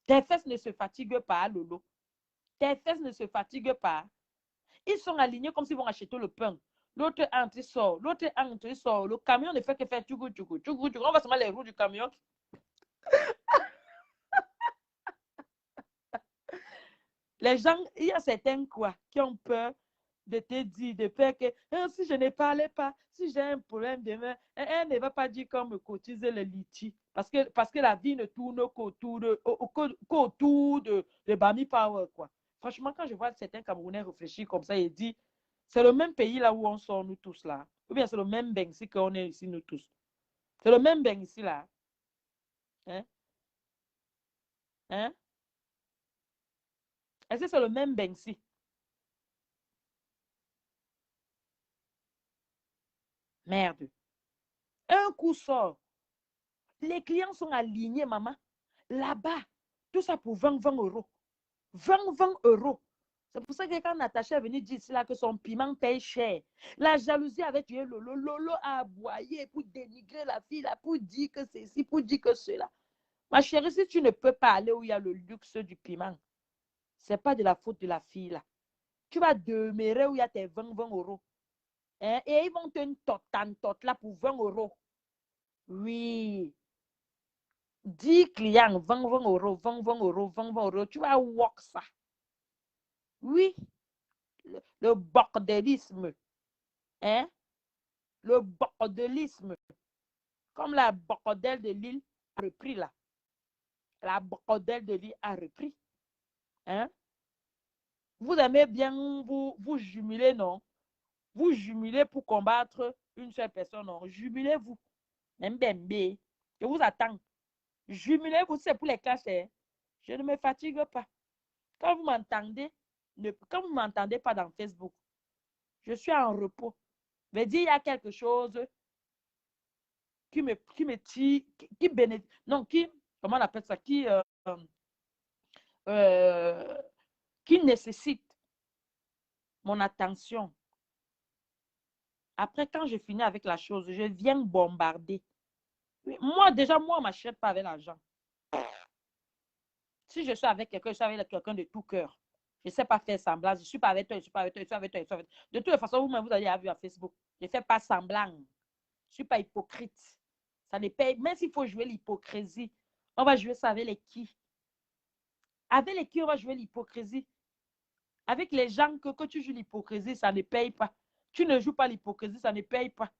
Tes fesses ne se fatiguent pas, Lolo. Tes fesses ne se fatiguent pas. Ils sont alignés comme s'ils vont acheter le pain. L'autre entre, il sort. L'autre entre, il sort. Le camion ne fait que faire tchougou, tchougou, tchougou, tchougou. On va seulement les roues du camion. Les gens, il y a certains quoi, qui ont peur de te dire, de faire que si je ne parlais pas, si j'ai un problème demain, elle ne va pas dire qu'on me cotise le litchi. Parce que la vie ne tourne qu'autour de Bami Power, quoi. Franchement, quand je vois certains Camerounais réfléchir comme ça, ils disent, c'est le même pays là où on sort nous tous là. Ou bien c'est le même bain ici qu'on est ici nous tous. C'est le même bain ici là. Hein? Hein? Est-ce que c'est le même bain ici? Merde. Un coup sort. Les clients sont alignés, maman. Là-bas, tout ça pour 20 euros. 20 euros. C'est pour ça que quand Natacha est venue dire là que son piment paye cher, la jalousie avait tué Lolo. Lolo a aboyé pour dénigrer la fille, là, pour dire que c'est ci, pour dire que cela. Ma chérie, si tu ne peux pas aller où il y a le luxe du piment, ce n'est pas de la faute de la fille, là. Tu vas demeurer où il y a tes 20 euros. Hein? Et ils vont te totte là pour 20 euros. Oui. 10 clients, 20 euros, 20 euros, 20 euros, tu vas work ça. Oui, le bordélisme. Hein? Le bordélisme. Comme la bordelle de Lille a repris là. La bordelle de Lille a repris. Hein? Vous aimez bien vous jumeler, non? Vous jumelez pour combattre une seule personne, non? Jumelez-vous. Mbembe. Je vous attends. Jumelez-vous, c'est pour les classes. Je ne me fatigue pas. Quand vous m'entendez, quand vous ne m'entendez pas dans Facebook, je suis en repos. Mais dire il y a quelque chose qui me tire, qui bénéficie, non, comment on appelle ça, qui nécessitent mon attention. Après, quand je finis avec la chose, je viens bombarder. Moi, déjà, moi, on ne m'achète pas avec l'argent. Si je suis avec quelqu'un, je suis avec quelqu'un de tout cœur. Je ne sais pas faire semblant. Je ne suis pas avec toi, je ne suis pas avec toi, je suis avec toi, je suis avec toi. De toute façon, vous-même, vous avez vu à Facebook. Je ne fais pas semblant. Je ne suis pas hypocrite. Ça ne paye. Même s'il faut jouer l'hypocrisie, on va jouer ça avec les qui. Avec les qui, on va jouer l'hypocrisie. Avec les gens que tu joues l'hypocrisie, ça ne paye pas. Tu ne joues pas l'hypocrisie, ça ne paye pas.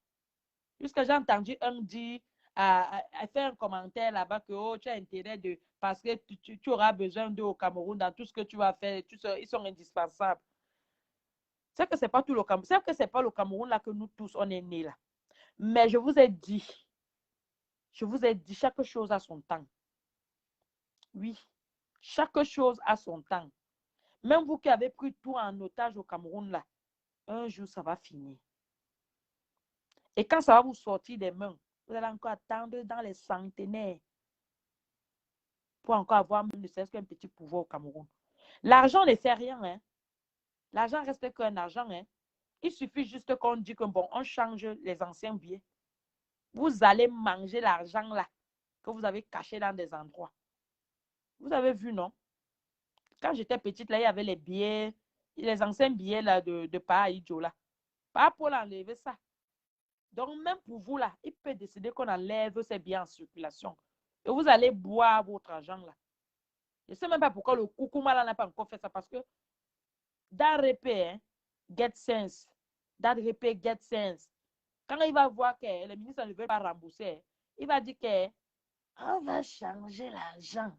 Jusqu'à j'ai entendu un dire, à faire un commentaire là-bas que oh, tu as intérêt de, parce que tu auras besoin d'eux au Cameroun dans tout ce que tu vas faire, ils sont indispensables. C'est que c'est pas tout le Cameroun, c'est que c'est pas le Cameroun là que nous tous on est nés là. Mais je vous ai dit, chaque chose a son temps. Oui, chaque chose a son temps. Même vous qui avez pris tout en otage au Cameroun là, un jour ça va finir. Et quand ça va vous sortir des mains, vous allez encore attendre dans les centenaires pour encore avoir même ne serait-ce qu'un petit pouvoir au Cameroun. L'argent ne fait rien. Hein. L'argent reste qu'un argent. Hein. Il suffit juste qu'on dise que bon, on change les anciens billets. Vous allez manger l'argent là que vous avez caché dans des endroits. Vous avez vu, non? Quand j'étais petite, là, il y avait les billets, les anciens billets là, de Païdjo là. Pas pour enlever ça. Donc, même pour vous, là, il peut décider qu'on enlève ces billets en circulation. Et vous allez boire votre argent, là. Je ne sais même pas pourquoi le Koukouma, là, n'a pas encore fait ça. Parce que, dans répé, hein, get sense. Dans répé, get sense. Quand il va voir que le ministre ne veut pas rembourser, il va dire qu'on va changer l'argent.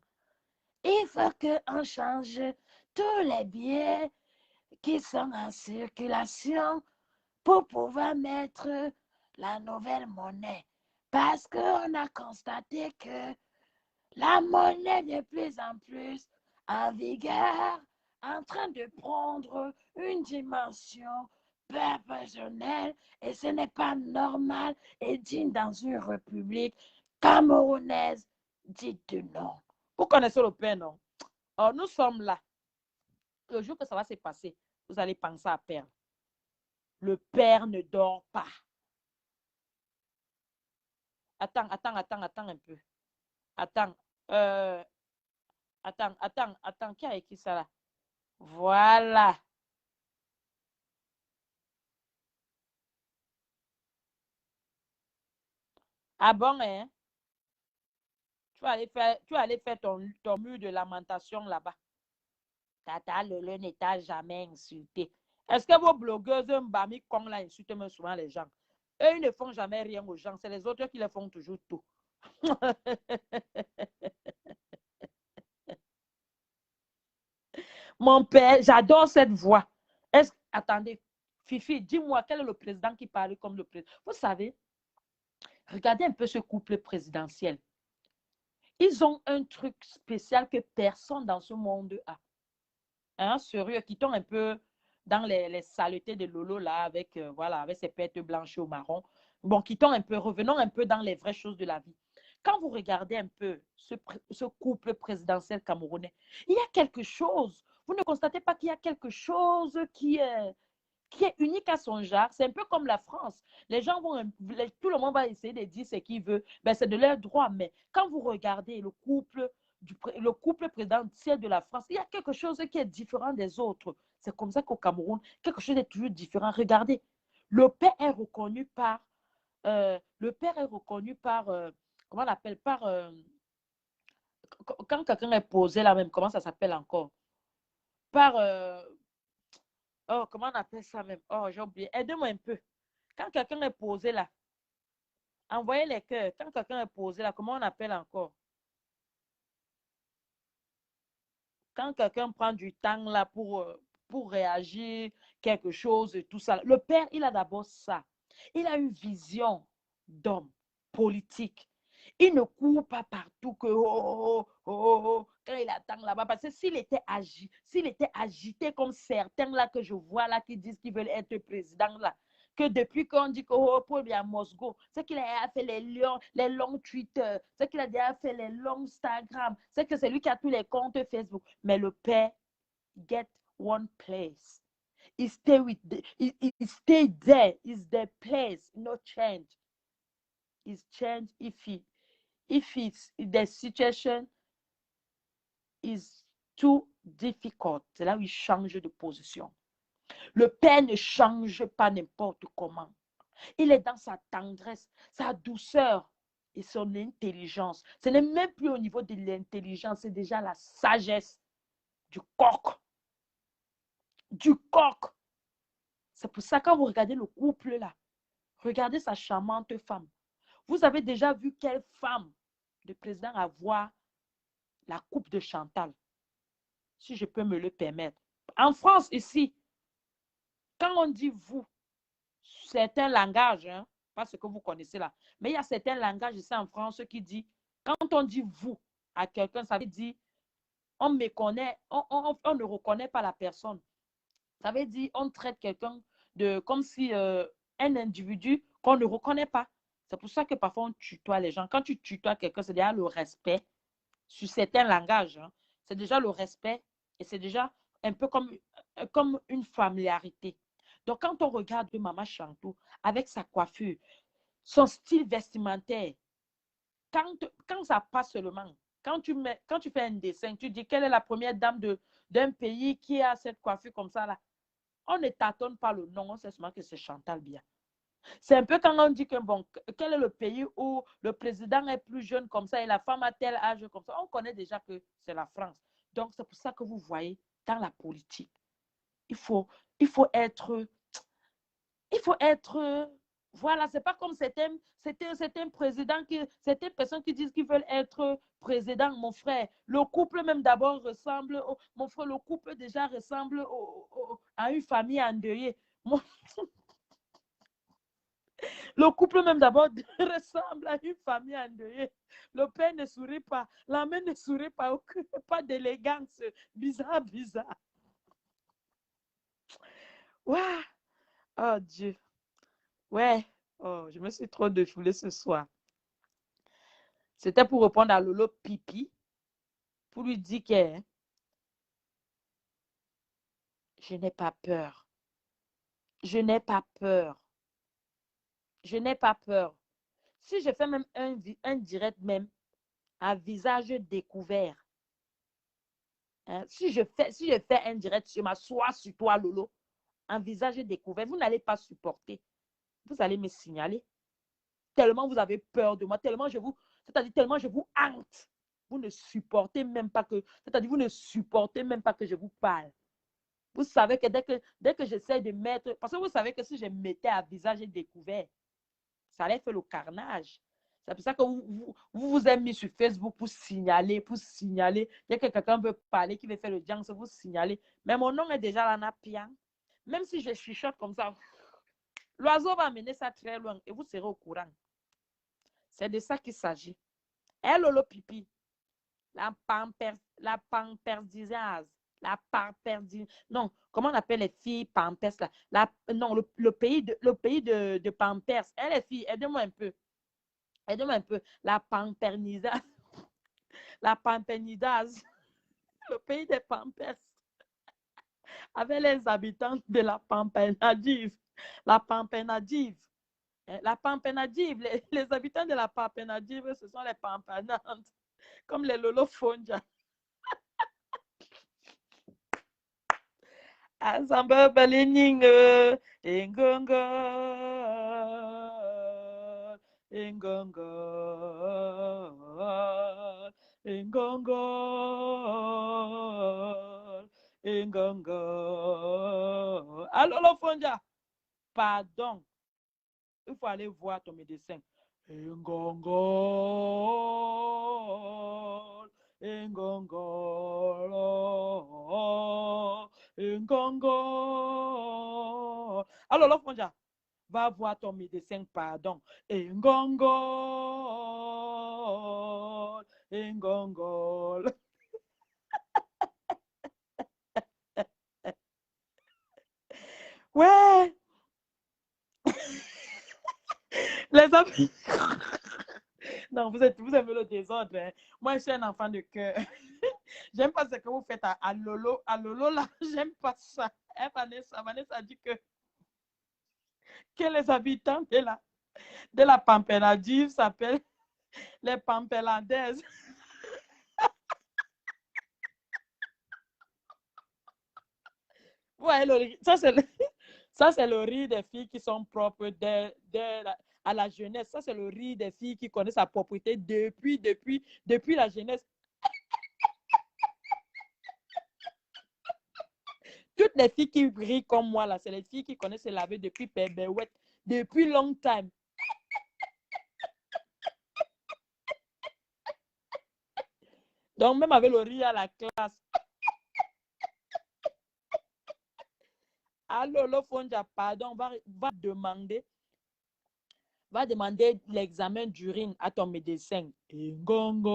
Il faut qu'on change tous les billets qui sont en circulation pour pouvoir mettre la nouvelle monnaie. Parce qu'on a constaté que la monnaie de plus en plus en vigueur, en train de prendre une dimension personnelle et ce n'est pas normal et digne dans une république camerounaise dite de non. Vous connaissez le père, non? Or, nous sommes là. Le jour que ça va se passer, vous allez penser à perdre. Le père ne dort pas. Attends un peu. Attends. Attends. Qui a écrit ça là? Voilà. Ah bon, hein? Tu vas aller faire ton mur de lamentation là-bas. Tata Lele ne t'a jamais insulté. Est-ce que vos blogueuses Mbami Kong là insultent même souvent les gens? Eux, ils ne font jamais rien aux gens. C'est les autres qui les font toujours tout. Mon père, j'adore cette voix. Attendez, Fifi, dis-moi, quel est le président qui parle comme le président? Vous savez, regardez un peu ce couple présidentiel. Ils ont un truc spécial que personne dans ce monde a. Hein, sérieux, quittons un peu dans les saletés de Lolo là, avec, voilà, avec ses pêtes blanches au marron. Bon, quittons un peu, revenons un peu dans les vraies choses de la vie. Quand vous regardez un peu ce couple présidentiel camerounais, il y a quelque chose. Vous ne constatez pas qu'il y a quelque chose qui est unique à son genre. C'est un peu comme la France. Les gens vont, tout le monde va essayer de dire ce qu'il veut. Ben, c'est de leur droit. Mais quand vous regardez le couple présidentiel de la France, il y a quelque chose qui est différent des autres. C'est comme ça qu'au Cameroun, quelque chose est toujours différent. Regardez, le père est reconnu par, comment on appelle, quand quelqu'un est posé là même, comment ça s'appelle encore? Par, oh, comment on appelle ça même? Oh, j'ai oublié. Aidez-moi un peu. Quand quelqu'un est posé là, envoyez les cœurs. Quand quelqu'un est posé là, comment on appelle encore? Quand quelqu'un prend du temps là pour réagir, quelque chose et tout ça. Le père, il a d'abord ça. Il a une vision d'homme politique. Il ne court pas partout que quand il attend là-bas. Parce que s'il était agité comme certains là que je vois là qui disent qu'ils veulent être président là, que depuis qu'on dit que oh, Paul est à Moscou, c'est qu'il a fait les longs Twitter, c'est qu'il a déjà fait les longs Instagram, c'est que c'est lui qui a tous les comptes Facebook. Mais le père, get one place. He stay with he stay there. Is the place, no change. Is change if it's the situation is too difficult. C'est là où il change de position. Le père ne change pas n'importe comment. Il est dans sa tendresse, sa douceur et son intelligence. Ce n'est même plus au niveau de l'intelligence, c'est déjà la sagesse du coq. Du coq. C'est pour ça que quand vous regardez le couple là, regardez sa charmante femme. Vous avez déjà vu quelle femme de président avoir la coupe de Chantal, si je peux me le permettre. En France, ici, quand on dit vous, certains langages, hein, pas ce que vous connaissez là, mais il y a certains langages ici en France qui dit, quand on dit vous à quelqu'un, ça veut dire on me connaît, on ne reconnaît pas la personne. Ça veut dire on traite quelqu'un de comme si un individu qu'on ne reconnaît pas. C'est pour ça que parfois on tutoie les gens. Quand tu tutoies quelqu'un, c'est déjà le respect sur certains langages. Hein. C'est déjà le respect et c'est déjà un peu comme une familiarité. Donc, quand on regarde Maman Chantou avec sa coiffure, son style vestimentaire, quand ça passe seulement, quand tu fais un dessin, tu dis quelle est la première dame d'un pays qui a cette coiffure comme ça là, on ne tâtonne pas le nom, on sait seulement que c'est Chantal Biya. C'est un peu quand on dit que bon, quel est le pays où le président est plus jeune comme ça et la femme a tel âge comme ça, on connaît déjà que c'est la France. Donc, c'est pour ça que vous voyez, dans la politique, il faut être voilà, c'est pas comme certains présidents, certaines personnes qui disent qu'ils veulent être président, mon frère. Le couple même d'abord ressemble, mon frère, le couple déjà ressemble à une famille endeuillée. Le couple même d'abord ressemble à une famille endeuillée. Le père ne sourit pas, la mère ne sourit pas, pas d'élégance, bizarre, bizarre. Ouais. Oh Dieu. Ouais. Oh, je me suis trop défoulée ce soir. C'était pour répondre à Lolo Pipi, pour lui dire que je n'ai pas peur. Je n'ai pas peur. Je n'ai pas peur. Si je fais même un direct même à visage découvert, hein, si je fais un direct, je m'assois sur toi, Lolo, en visage découvert, vous n'allez pas supporter. Vous allez me signaler. Tellement vous avez peur de moi, c'est-à-dire tellement je vous hante. Vous ne supportez même pas que, c'est-à-dire vous ne supportez même pas que je vous parle. Vous savez que dès que j'essaie de mettre, parce que vous savez que si je mettais à visage découvert, ça allait faire le carnage. C'est pour ça que vous êtes mis sur Facebook pour signaler, Dès que quelqu'un veut parler, qui veut faire le junk, vous signalez. Mais mon nom est déjà là, Napia. Même si je chuchote comme ça, l'oiseau va mener ça très loin et vous serez au courant. C'est de ça qu'il s'agit. Eh, Lolo Pipi, la pamperdisase, non, comment on appelle les filles pampers là? Non, le pays de pampers. Eh, les filles, aidez-moi un peu. La pampernidase, la pampernidase, le pays des pampers, avec les habitants de la pampernadive. La pampernadive. La pampernadive, les habitants de la pampernadive, ce sont les pampernantes, comme les lolofondia. Asamba baliningo, engongo, engongo, engongo, engongo. Allô, Fonja, pardon, il faut aller voir ton médecin. Engongol, engongol, engongol. Alors, Lofonja, va voir ton médecin, pardon. Engongol, engongol. Ouais. savez... Non, vous aimez le désordre. Hein. Moi, je suis un enfant de cœur. J'aime pas ce que vous faites à Lolo. À Lolo, là, j'aime pas ça. Hein, Vanessa dit que les habitants de la Pampeladive s'appellent les Pampeladaises. Ouais, ça, c'est le rire des filles qui sont propres à la jeunesse. Ça, c'est le rire des filles qui connaissent sa propriété depuis la jeunesse. Toutes les filles qui rient comme moi, là, c'est les filles qui connaissent se laver depuis bébéouette, depuis long time. Donc, même avec le rire à la classe. Alors, le Fonja, pardon, va demander l'examen d'urine à ton médecin. Ingongol,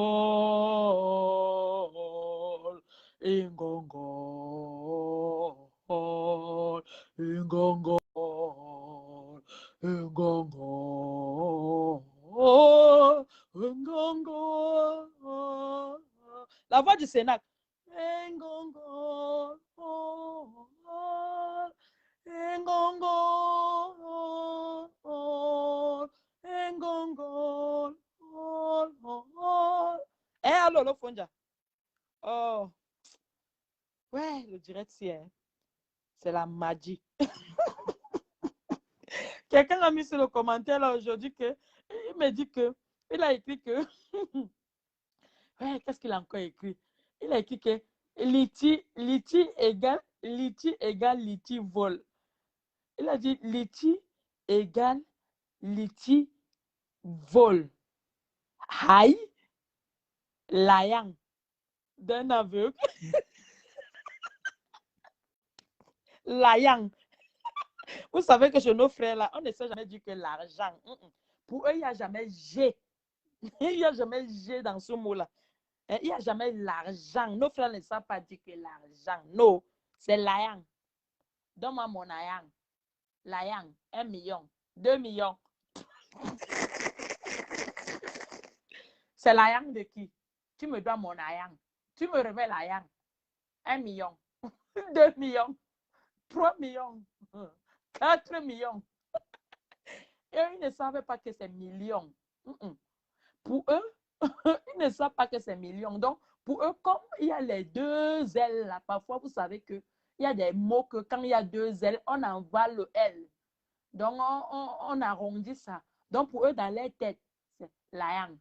ingongol, ingongol, ingongol, ingongol. La voix du Sénat. Ingongol, ingongol, engongol. Eh, allô, le Fonja. Oh, ouais, le direct, c'est la magie. Quelqu'un a mis sur le commentaire là aujourd'hui il me dit il a écrit que, ouais, qu'est-ce qu'il a encore écrit? Il a écrit que liti égale liti vol. Il a dit liti égale liti vol. Haï, layang d'un aveugle. Layang. Vous savez que chez nos frères là, on ne sait jamais dire que l'argent. Pour eux, il n'y a jamais G. Il n'y a jamais G dans ce mot-là. Il n'y a jamais l'argent. Nos frères ne savent pas dire que l'argent. Non, c'est layang. Donne-moi mon layang. Layang, 1 million, 2 millions. C'est layang de qui? Tu me dois mon layang. Tu me révèles layang. 1 million, 2 millions, 3 millions, 4 millions. Et ils ne savent pas que c'est millions. Pour eux, ils ne savent pas que c'est millions. Donc, pour eux, comme il y a les deux L là, parfois, vous savez qu'il y a des mots que quand il y a deux L, on envoie le L. Donc, on arrondit ça. Donc, pour eux, dans leur tête, c'est layang.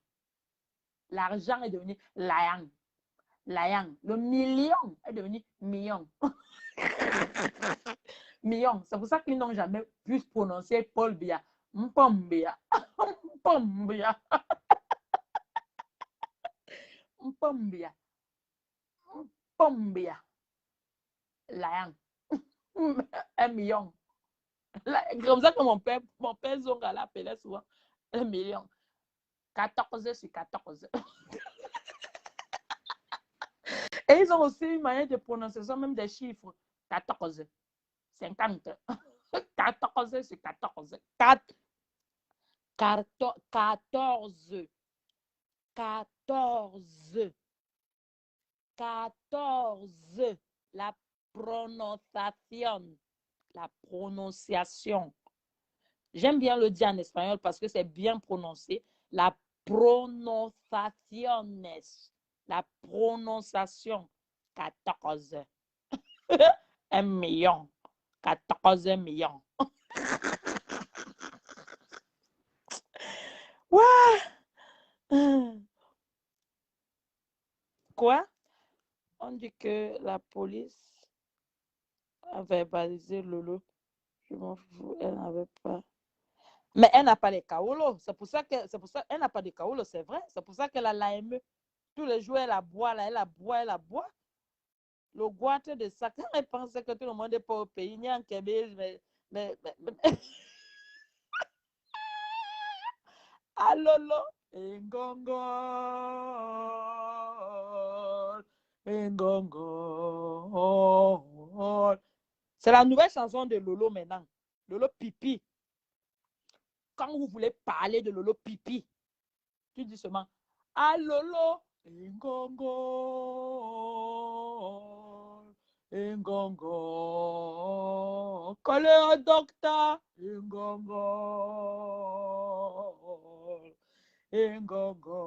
L'argent est devenu layang. Layang. Le million est devenu million. Million. C'est pour ça qu'ils n'ont jamais pu prononcer Paul Biya. Mpombia. Mpombia. Mpombia. Mpombia. Layang. 1 million. Comme ça que mon père Zonga l'appelait souvent 1 million. 14 sur 14. Et ils ont aussi une manière de prononciation, même des chiffres. 14, 50, 14 sur 14. 14, 14, 14. La prononciation. La prononciation. J'aime bien le dire en espagnol parce que c'est bien prononcé. La prononciation. La prononciation. 14. 1 million. 14 millions. Ouais. Quoi? On dit que la police a verbalisé Lolo. Je m'en fous, elle n'avait pas. Mais elle n'a pas les kaolos. C'est pour ça qu'elle n'a pas de kaolos, c'est vrai. C'est pour ça qu'elle a l'AME. Tous les jours, elle la boit, là, elle la boit. Le goût de ça. Quand elle pensait que tout le monde n'est pas au pays, il y a un Québec, mais... Allô, Engongol. C'est la nouvelle chanson de Lolo maintenant. Lolo Pipi. quand vous voulez parler de Lolo Pipi, tu dis seulement, ah Lolo, Ngongo, Ngongo, collé au docteur, Ngongo, Ngongo,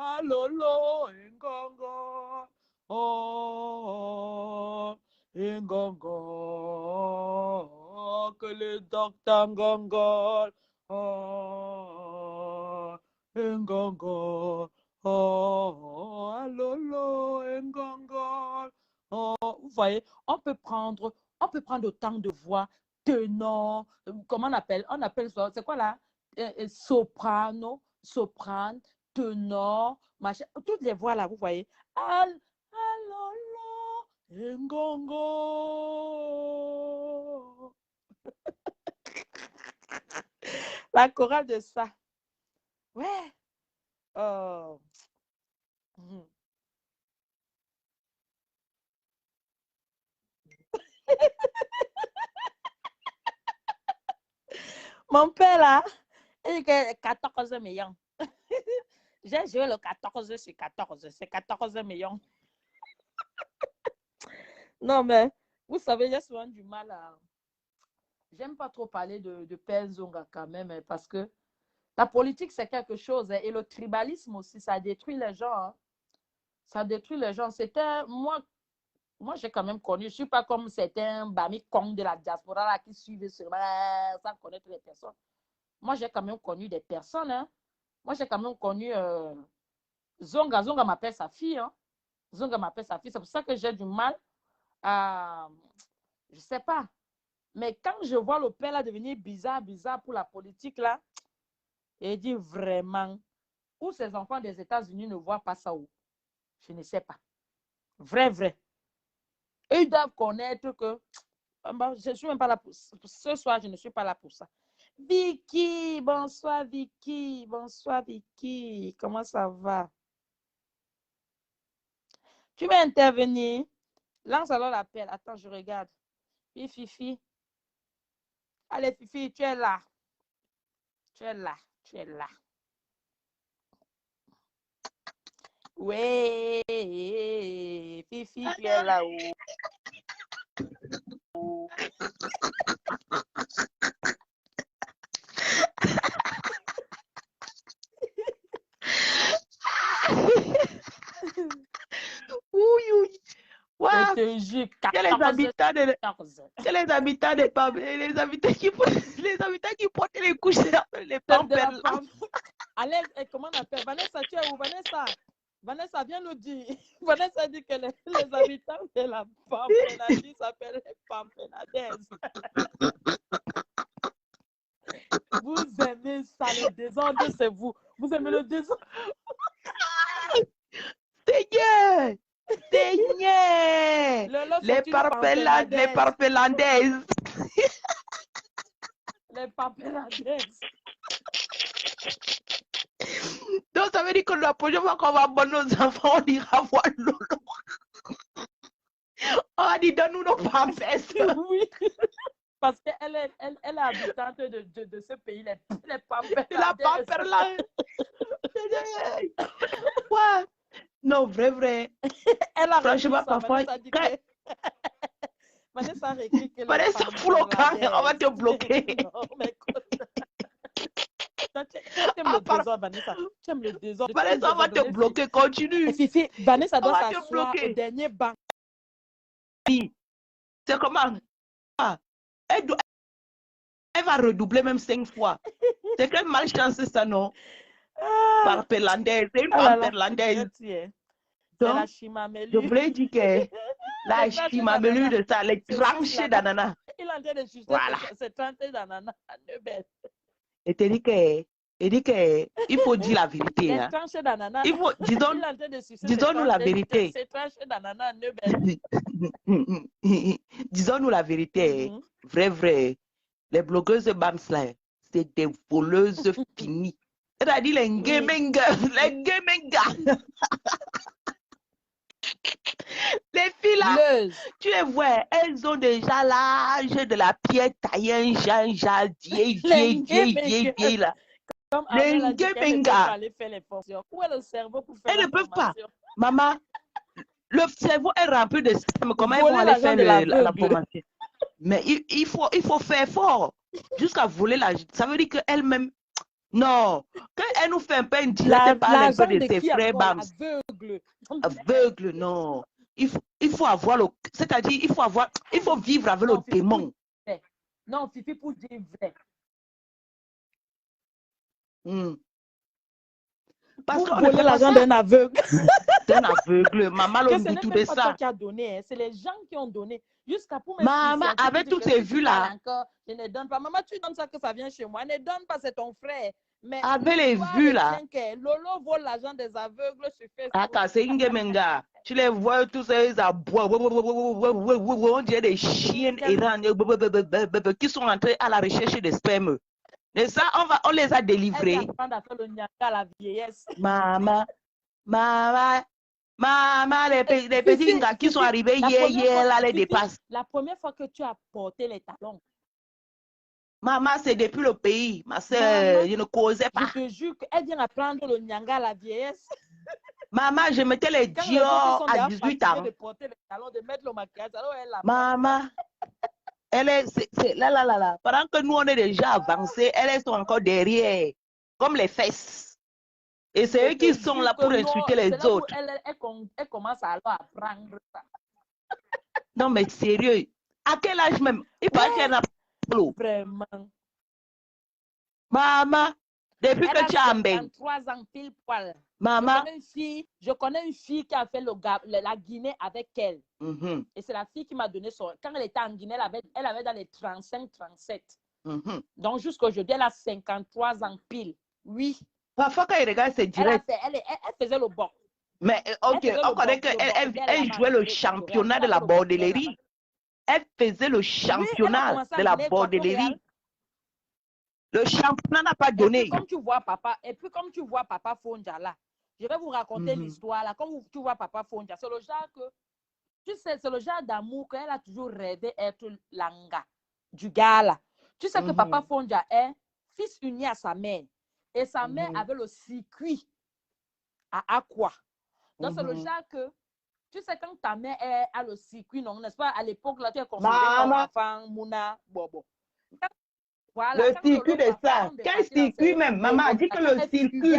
ah Lolo, Ngongo, oh, Ngongo, que le docteur Ngongo, oh, Ngongo, oh, ah Lolo, Ngongo, oh, vous voyez, on peut prendre autant de voix, ténor, comment on appelle ça, c'est quoi là? Soprano, soprane, ténor, machin, toutes les voix là, vous voyez. Ngongo. La chorale de ça. Ouais. Oh. Mon père là, il a 14 millions. J'ai joué le 14 sur 14. C'est 14 millions. Non, mais vous savez, j'ai souvent du mal à. J'aime pas trop parler de Père Zonga quand même, parce que la politique, c'est quelque chose. Et le tribalisme aussi, ça détruit les gens. Hein. Ça détruit les gens. C'était. Moi j'ai quand même connu. Je ne suis pas comme certains Bami Kong de la diaspora là, qui suivent seulement sans connaître les personnes. Moi, j'ai quand même connu des personnes. Hein. Moi, j'ai quand même connu. Zonga m'appelle sa fille. Hein. Zonga m'appelle sa fille. C'est pour ça que j'ai du mal à. Je ne sais pas. Mais quand je vois le père là devenir bizarre pour la politique là, il dit vraiment, où ces enfants des États-Unis ne voient pas ça où? Je ne sais pas. Vrai. Et ils doivent connaître que je ne suis même pas là pour ce soir, je ne suis pas là pour ça. Vicky, bonsoir Vicky. Bonsoir Vicky. Comment ça va? Tu veux intervenir? Lance alors l'appel. Attends, je regarde. Fifi. Allez, Fifi, tu es là. Tu es là. Oui, Fifi, tu es là. Oui. Wow. C'est les habitants qui portent les couches, les pampers. Allez, comment on appelle? Vanessa, tu es où? Vanessa, viens nous dire. Vanessa dit que les habitants de la Pampénadie s'appellent les Pampénadaises. Vous aimez ça, le désordre, c'est vous. Vous aimez le désordre? Seigneur! Les Pampélandaises. Les Pampélandaises. Donc, ça veut dire que la prochaine fois qu'on va abonner nos enfants, on ira voir Lolo. On va dire, donne-nous nos pampers. Oui, parce qu'elle est habitante de ce pays, les Pampélandaises. La Pamperland. Ouais. Non, vrai. Elle a franchement, parfois. Vanessa a écrit que Vanessa, on va te bloquer. Non, mais tu aimes le désordre, Vanessa. Tu aimes le désordre. Vanessa, on va te bloquer. Continue. Fifi, Vanessa doit s'asseoir au dernier banc. C'est comment? Elle va redoubler même 5 fois. C'est quelle malchance ça, non? Pampélandaise, c'est une Pampélandaise. C'est la chimamelu. Je voulais dire que la chimamelu de ça, les tranchées d'ananas. Il a en train de sucer ses tranchées d'ananas à Neubel. Et tu dis que il faut dire la vérité. Les tranchées d'ananas. Disons-nous la vérité. Ces tranchées d'ananas à Neubel. Disons-nous la vérité. Vrai. Les blogueuses de Bamsler, c'est des voleuses finies. C'est-à-dire les gaming girls. Les filles là frauduleuse. Tu les vois, elles ont déjà l'âge de la pierre taillée, vieille, là. Comme Les Amel a dit qu'elle ne peut Ngemenga, pas aller faire les formations. Où est le cerveau pour faire elles la ne peuvent pas. formation? Maman, le cerveau est rempli de sperme. Comment elles vont Voler aller l'argent faire de la l'aveugle. formation? Mais il faut faire fort jusqu'à voler l'argent. Ça veut dire qu'elle-même, non, quand elle nous fait un peu indirecte, elle parle un peu L'argent de de ses qui frères encore? Bams. L'aveugle. Aveugle, non. Il faut avoir le. C'est-à-dire, il faut vivre avec le Non, Fifi, démon. non, Fifi, pour dire vrai. Parce Pour qu'on ne voler fait pas l'argent ça. d'un aveugle. D'un aveugle. Maman, Que le ce n'est tout même de pas ça. toi qui as donné, hein. C'est les gens qui ont donné. Jusqu'à pour me Maman, sucer, avec toutes ces vues-là. Encore, je ne donne pas. Maman, tu donnes ça que ça vient chez moi. Ne donne pas, c'est ton frère. Mais Avec les l'histoire vues, est là. bien que Lolo vole l'argent des aveugles sur Facebook. Ah, c'est Ngemenga. Tu les vois tous ces abois. On dirait des chiens errants qui sont entrés à la recherche de sperme. Et ça, on les a Elle délivrés. vient apprendre à faire le nyanga à la vieillesse. Maman, les Fifi, petits gars qui sont arrivés hier, là, les Fifi, dépassent. la première fois que tu as porté les talons, Maman, c'est depuis le pays. Ma soeur, Maman, je ne causais je pas. te jure qu'elle vient apprendre le nyanga à la vieillesse. Maman, je mettais les Quand les autres Dior sont à déjà 18 fatigués ans. de porter les talons, de mettre le maquillage, alors elle apprend ça. Maman, c'est là. Pendant que nous, on est déjà avancés, elles sont encore derrière, comme les fesses. Et c'est eux qui sont là pour insulter les C'est là où autres. elle commence à alors apprendre ça. Non, mais sérieux. À quel âge même? Il paraît qu'elle n'a pas. Vraiment. Maman, depuis Elle que tu as a un bain. 53 ans pile poil. Maman. Je connais une fille qui a fait la Guinée avec elle. Et c'est la fille qui m'a donné son... Quand elle était en Guinée, elle avait dans les 35-37. Donc jusqu'aujourd'hui, elle a 53 ans pile. Oui. Parfois, quand il regarde, c'est direct. Elle faisait le bord. Mais ok, on connaît qu'elle jouait le championnat de la bordellerie. Elle faisait le championnat de la bordellerie. Le championnat n'a pas donné. Et puis, comme tu vois papa Fonja là, je vais vous raconter l'histoire là. Comme tu vois papa Fonja, c'est le genre que, tu sais, c'est le genre d'amour qu'elle a toujours rêvé être l'anga du gars là. Tu sais que papa Fonja est fils uni à sa mère. Et sa mère avait le circuit à Aqua. Donc, c'est le genre que, tu sais, quand ta mère a le circuit, non, n'est-ce pas, à l'époque là, tu es considéré comme enfant, Mouna, Bobo. Voilà, le circuit de ça. Quel circuit même? Maman dit que le circuit.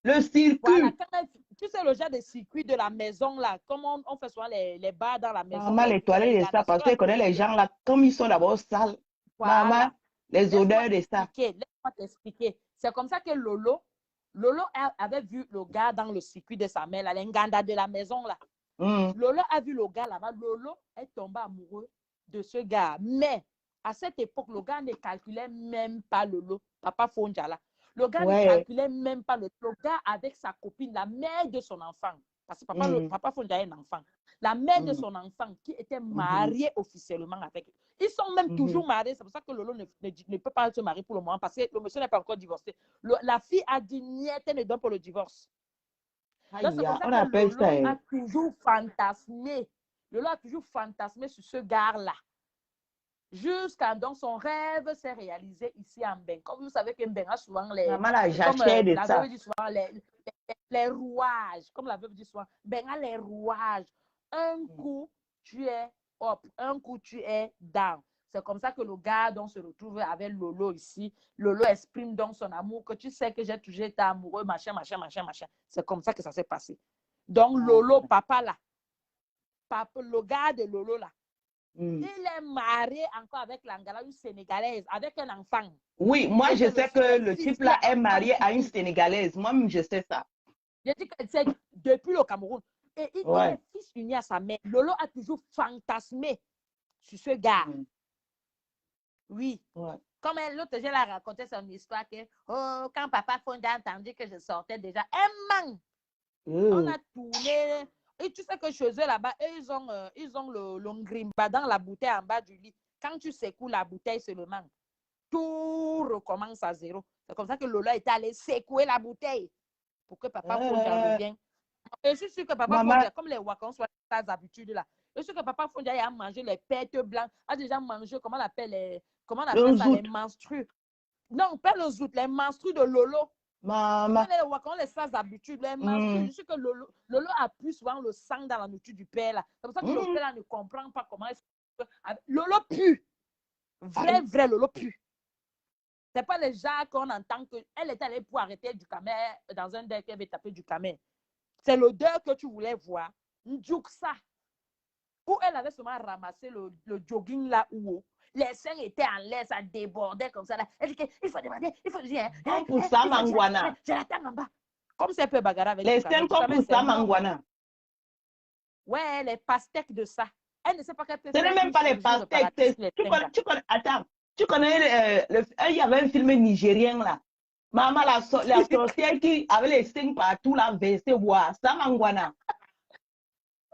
Le circuit. Voilà, tu sais le genre de circuit de la maison là, comme on fait souvent les bars dans la maison. Maman, les toilettes de ça, parce qu'elle connaît les gens là, comme ils sont d'abord sales. Voilà. Maman, les odeurs de ça. Laisse-moi t'expliquer. C'est comme ça que Lolo avait vu le gars dans le circuit de sa mère, là, l'enganda de la maison là. Lolo a vu le gars là-bas. Lolo est tombé amoureux de ce gars. Mais à cette époque, le gars ne calculait même pas Lolo, papa Fonja là. Le gars ne calculait même pas le gars avec sa copine, la mère de son enfant. Parce que papa Fonja est un enfant. La mère de son enfant qui était mariée officiellement avec lui. Ils sont même toujours mariés. C'est pour ça que Lolo ne peut pas se marier pour le moment parce que le monsieur n'est pas encore divorcé. La fille a dit niet, elle ne donne pas le divorce. Donc, c'est comme ça que Lolo a toujours fantasmé. Lolo a toujours fantasmé sur ce gars-là. Jusqu'à donc son rêve s'est réalisé ici en Mbeng. Comme vous savez que Mbeng a souvent les... Maman, la veuve dit souvent les rouages. Comme la veuve dit souvent, Mbeng a les rouages. Un coup, tu es up. Un coup, tu es down. C'est comme ça que le gars donc, se retrouve avec Lolo ici. Lolo exprime donc son amour, que tu sais que j'ai toujours été amoureux, machin. C'est comme ça que ça s'est passé. Donc, Lolo, papa là, le gars de Lolo là, il est marié encore avec l'Angala, une Sénégalaise, avec un enfant. Oui, moi je sais que le type là est marié à une Sénégalaise. Moi-même, je sais ça. Je dis que c'est depuis le Cameroun. Et il est fils uni à sa mère. Lolo a toujours fantasmé sur ce gars. Oui. Comme l'autre, je l'ai raconté son histoire que quand papa Fonda a entendu que je sortais déjà, un man. On a tourné. Et tu sais que chez eux là-bas, ils ont le ngrimba dans la bouteille en bas du lit. Quand tu secoues la bouteille seulement, tout recommence à zéro. C'est comme ça que Lola est allé secouer la bouteille pour que papa Fonda revienne. Et je suis sûr que papa Fonda, comme les Wakans sont des habitudes là, Je suis que papa Fondia a mangé les pêtes blancs, a déjà mangé, comment on appelle Le ça, les zout. menstrues. Non, pas le zout, les menstrues de Lolo. Maman. Quand les sans habitude, les menstrues, je sais que Lolo a plus souvent le sang dans la nourriture du père. C'est pour ça que le père là, ne comprend pas comment Lolo pue. Vrai Lolo pue. C'est pas les gens qu'on entend qu'elle est allée pour arrêter du camé dans un deck, elle avait tapé du camé. C'est l'odeur que tu voulais voir. Ndjouksa. Où elle avait seulement ramassé le jogging là où les seins étaient en l'air, ça débordait comme ça. Là. Elle dit qu'il faut demander, il faut dire. Pour ça, Mangwana. Je l'attends en bas. Comme c'est un peu bagarre avec les seins comme pour ça, Mangwana. Ouais, les pastèques de ça. Elle ne sait pas qu'elle peut faire. Ce n'est même pas les pastèques. Attends, tu connais, il y avait un film nigérien là. Maman, la sorcière qui avait les seins partout là, versé bois. Ça, Mangwana.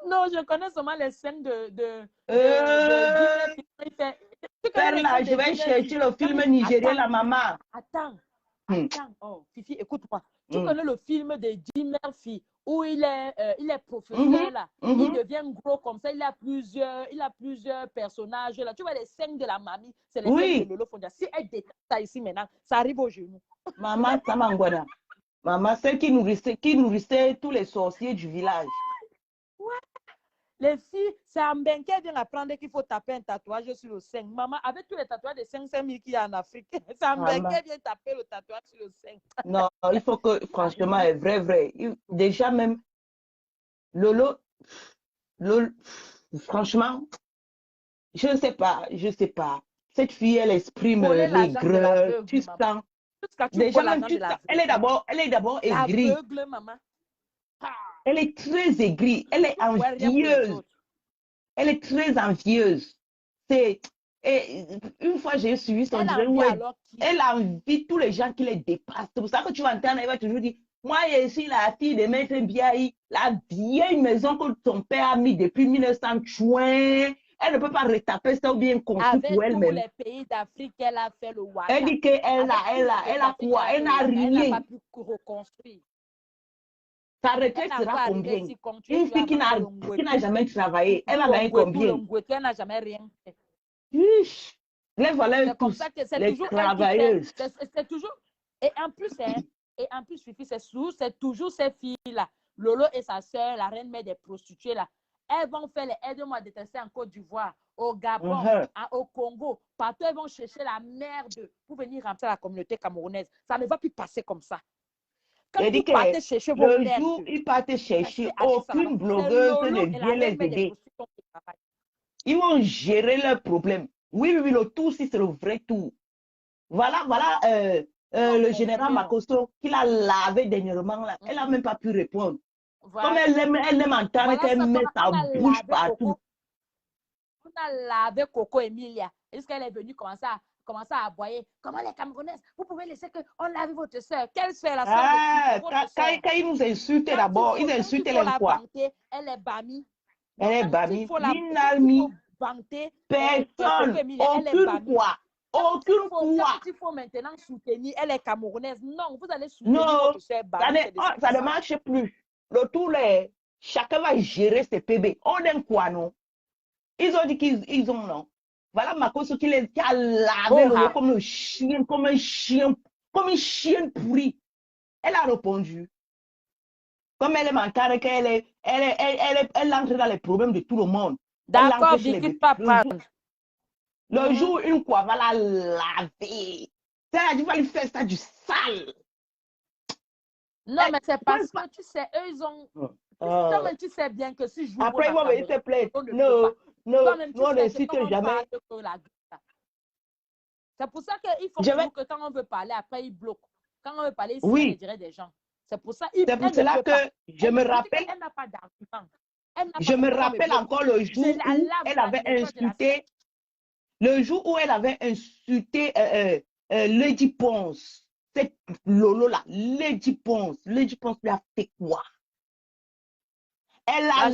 Non, je connais seulement les scènes de là, je vais chercher le film nigérien, la maman. Attends. Oh, Fifi, écoute-moi. Tu connais le film de Jim Murphy où il est professeur là. Il devient gros comme ça. Il a plusieurs personnages là. Tu vois les scènes de la mamie, c'est les scènes de Lolo Fondia. Si elle déteste ça ici maintenant, ça arrive au genou. Maman, ça m'angoisse. Maman, celle qui nourrissait tous les sorciers du village. Ouais. Les filles, c'est Ambenke qui vient apprendre qu'il faut taper un tatouage sur le sein. Maman, avec tous les tatouages de 500 000 qu'il y a en Afrique, c'est Ambenke qui vient taper le tatouage sur le sein. Non, il faut que, franchement, vrai. Déjà même, Lolo, franchement, je ne sais pas. Cette fille, elle exprime l'aigreur. Tu sens. Déjà même, elle est d'abord aigrie. Maman. Elle est très aigrie. Elle est envieuse. Elle est très envieuse. Et une fois, j'ai suivi son direct, elle envie tous les gens qui les dépassent. C'est pour ça que tu vas entendre, elle va toujours dire, moi, je suis la fille de Maître Biaï, la vieille maison que ton père a mis depuis 1920. Elle ne peut pas retaper ça ou bien construire pour elle-même. Avec tous les pays d'Afrique, elle a fait le Ouattara. Elle dit qu'elle a quoi? Elle n'a rien. Elle n'a pas pu reconstruire. Sa retraite sera combien? Une fille qui n'a jamais travaillé, elle va gagner combien? Elle n'a jamais rien fait. Les valeurs tous, les travailleuses. C'est toujours... Et en plus, Fifi, c'est toujours ces filles-là. Lolo et sa soeur, la reine mère des prostituées, là. Elles vont faire les aides-moi détester en Côte d'Ivoire, au Gabon, au Congo. Partout, elles vont chercher la merde pour venir remplir la communauté camerounaise. Ça ne va plus passer comme ça. Quand vous partez chercher vos le jour, ils partent chercher, aucune blogueuse ne vient les aider. Ils vont gérer leurs problèmes. Oui, le tout, si c'est le vrai tout. Voilà, le général Makosso, qui l'a lavé dernièrement, là, elle n'a même pas pu répondre. Voilà. Comme elle aime entendre qu'elle met sa bouche partout. On a lavé Coco Emilia. Est-ce qu'elle est venue commencer à aboyer? Comment les Camerounaises, vous pouvez laisser qu'on lave votre soeur? Quelle soeur, la soeur quand ils nous insultent d'abord, ils insultent les quoi? Elle est Bami. Elle est Bami. Ninalmi. Personne. Aucune quoi. Aucune quoi. Il faut maintenant soutenir. Elle est camerounaise. Non, vous allez soutenir votre soeur Bami. Ça ne marche plus. Chacun va gérer ses PB. On aime quoi, non? Ils ont dit qu'ils ont, non. Voilà Makosso qui a lavé Lolo comme un chien, comme une chienne pourrie. Elle a répondu. Comme elle est mentale, elle entre dans les problèmes de tout le monde. D'accord, Vicky, papa. Le jour, une quoi va la laver. Tu vas lui faire ça du sale. Non, mais c'est parce que tu sais, eux, ils ont. Toi-même, tu sais bien que si je joue. Après, ils vont venir te plaindre. Non, on ne cite jamais. C'est pour ça qu'ils font que quand on veut parler, après, ils bloquent. Quand on veut parler, ils se dirait des gens. C'est pour ça que je me rappelle. Elle n'a pas d'argument. Je me rappelle encore le jour où elle avait insulté. Le jour où elle avait insulté Lady Ponce. Cette Lolo là, Lady Ponce. Lady Ponce lui a fait quoi? Elle a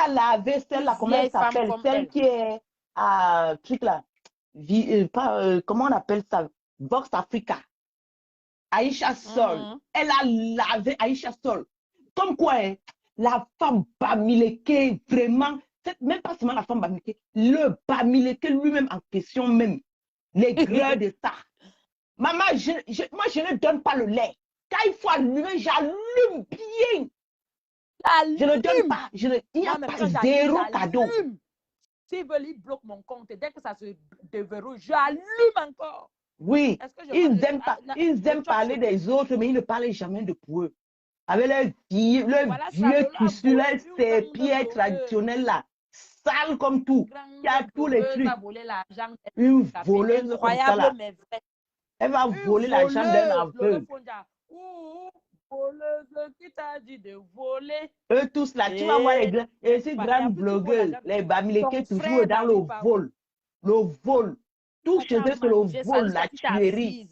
lavé celle-là, comment elle s'appelle? Celle qui est à truc là. Comment on appelle ça? Vox Africa. Aïcha Sol. Elle a lavé Aïcha Sol. Comme quoi, La femme Bamileke, vraiment, même pas seulement la femme Bamileke, le Bamileke lui-même en question même, les greurs de ça. Maman, moi, je ne donne pas le lait. Quand il faut allumer, j'allume bien. Je ne donne pas. Il n'y a pas zéro cadeau. S'ils veulent, ils bloquent mon compte. Et dès que ça se déverrouille, j'allume encore. Oui, ils aiment parler des autres, mais ils ne parlent jamais de pour eux. Avec leur vieux tissu, leur sépier traditionnel là, sale comme tout. Il y a tous les trucs. Une voleuse comme ça là. Elle va voler l'argent d'un aveugle. Voleuse qui t'a dit de voler. Eux tous là, tu vas voir ces grandes blogueuses, les Bamileke toujours dans le vol. Le vol. Tout chez eux, c'est le vol, la tuerie.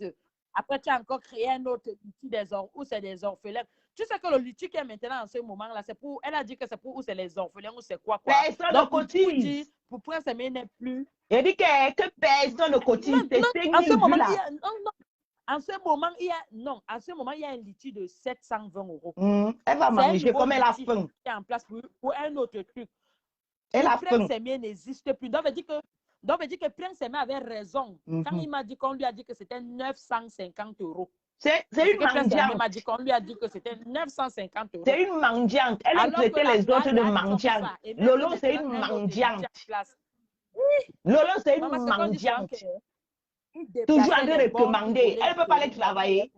Après, tu as encore créé un autre outil où c'est des orphelins. Tu sais que le litige qui est maintenant en ce moment-là, c'est pour. Elle a dit que c'est pour où c'est les orphelins ou c'est quoi. Personne ne cotise. Pour Prince Aimé n'est plus. Elle dit que personne ne cotise. C'est 5 000 vues là. En ce moment, il y a un litige de 720 €. Elle va manger comme elle a faim. Qui est en place pour un autre truc. Elle a faim. Prince Aimé n'existe plus. Donc, veut dire que Prince Aimé avait raison. Quand il m'a dit qu'on lui a dit que c'était 950 €. C'est une mendiante. M'a dit qu'on lui a dit que c'était 950 €. C'est une mendiante. Elle a traité les autres de mendiantes. Lolo, c'est une mendiante. Lolo, c'est une mendiante. Toujours en train de commander. Elle ne peut pas aller travailler.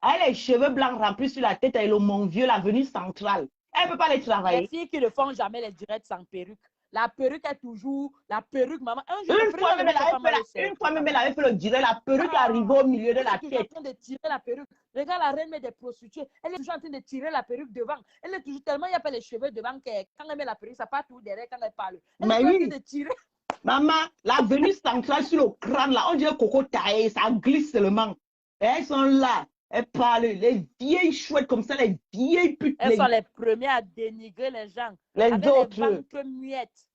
Elle a les cheveux blancs remplis sur la tête et le Mont Vieux, l'avenue centrale. Elle ne peut pas aller travailler. Les filles qui ne font jamais les directs sans perruque. La perruque est toujours la perruque, maman. Une fois même, elle avait fait le direct, la perruque arrivée au milieu de la tête. Elle est toujours en train de tirer la perruque. Regarde la reine des prostituées. Elle est toujours en train de tirer la perruque devant. Elle est toujours tellement, il n'y a pas les cheveux devant que quand elle met la perruque, ça part tout derrière quand elle parle. Elle est toujours en train de tirer. Maman, l'avenue centrale sur le crâne, là, on dirait coco taillé, ça glisse seulement. Et elles sont là, elles parlent, les vieilles chouettes comme ça, les vieilles putes. Elles sont les premières à dénigrer les gens. Les avec autres. Les ventres muettes.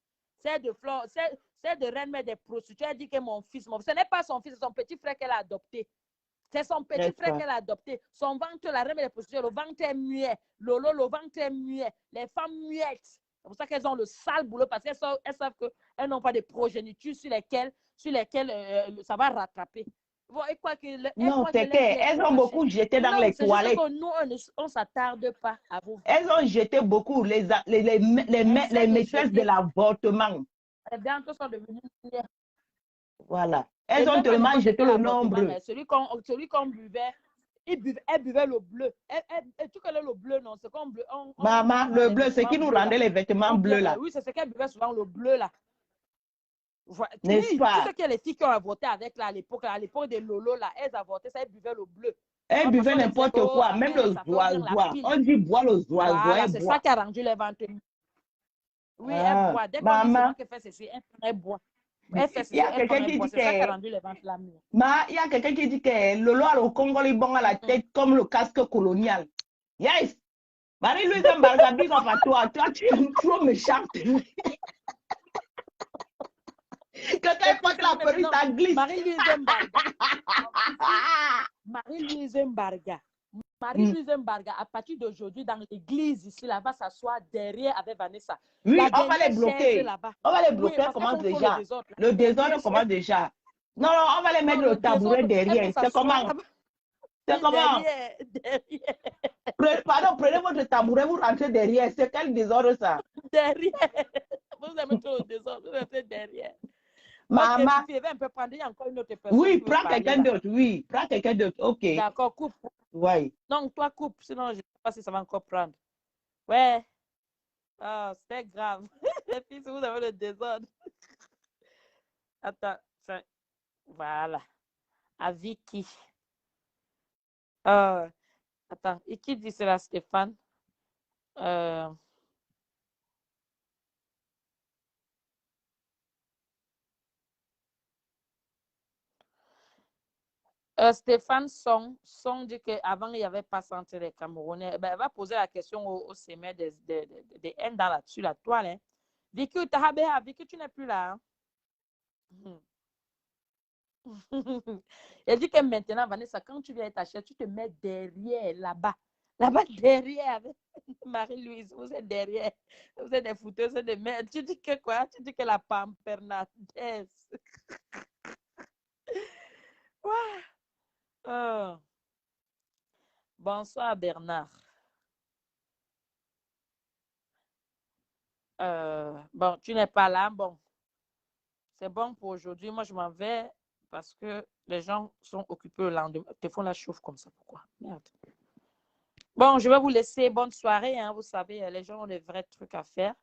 C'est de reine mais des prostituées. Elle dit que ce n'est pas son fils, c'est son petit frère qu'elle a adopté. C'est son petit frère qu'elle a adopté. Son ventre, la reine des prostituées, le ventre est muet. Lolo, le ventre est muet. Les femmes muettes. C'est pour ça qu'elles ont le sale boulot parce qu'elles savent qu'elles n'ont pas de progéniture sur lesquelles ça va rattraper. Non, c'est qu'elles ont beaucoup jeté dans les toilettes. Nous, on ne s'attarde pas à vous. Elles ont jeté beaucoup les maîtresses de l'avortement. Bientôt sont devenues. Voilà. Elles ont tellement jeté le nombre. Celui qu'on buvait, elle buvait le bleu. Tu connais le bleu, non? C'est comme bleu. Maman, le bleu, c'est qui nous rendait les vêtements bleus là. Oui, c'est ce qu'elle buvait souvent, le bleu là. N'est-ce pas? Tu sais qu'il y a les filles qui ont avorté avec là, à l'époque de Lolo là, elles avortaient ça, elles buvaient le bleu. Elles buvaient n'importe quoi, même le zoazoa. On dit bois le zoazoa. Voilà, c'est ça qui a rendu les ventres. Oui, elle boit. Dès qu'on dit qu'elle fait ceci, elle boit. Il y a quelqu'un qui dit il y a quelqu'un qui dit que Lolo au Congo est bon à la tête comme le casque colonial. Yes! Marie-Louise Mbarga, big up à toi. Toi, tu es trop méchante. Quand elle porte la perruque, ça glisse. Marie-Louise Mbarga, à partir d'aujourd'hui, dans l'église ici, là, va s'asseoir derrière avec Vanessa. Oui, on va les bloquer. On va les bloquer, comment déjà? Le désordre commence déjà. Non, on va les mettre le tabouret derrière. C'est comment? C'est comment? Pardon, prenez votre tabouret, vous rentrez derrière. C'est quel désordre ça? Derrière. Vous avez tout le désordre, vous rentrez derrière. Maman. Oui, prends quelqu'un d'autre. Oui, prends quelqu'un d'autre. Ok. D'accord, coupe. Oui. Non, toi, coupe. Sinon, je ne sais pas si ça va encore prendre. Ouais. Ah, c'était grave. Les filles, vous avez le désordre. Attends. Voilà. À Vicky. Attends. Et qui dit cela, Stéphane? Stéphane Song dit qu'avant, il n'y avait pas senti les Camerounais. Ben, elle va poser la question au sommet des haines dans là-dessus, la toile. Hein. Vicky, tu n'es plus là. Hein? Elle dit que maintenant, Vanessa, quand tu viens t'acheter, tu te mets derrière, là-bas. Là-bas derrière, Marie-Louise, vous êtes derrière. Vous êtes des fouteuses de merde. Tu dis que quoi? Tu dis que la pampernadesse. Ouais. Oh. Bonsoir, Bernard. Bon, tu n'es pas là. Bon, c'est bon pour aujourd'hui. Moi, je m'en vais parce que les gens sont occupés le lendemain. Tes font la chauffe comme ça. Pourquoi? Merde. Bon, je vais vous laisser. Bonne soirée. Hein. Vous savez, les gens ont des vrais trucs à faire.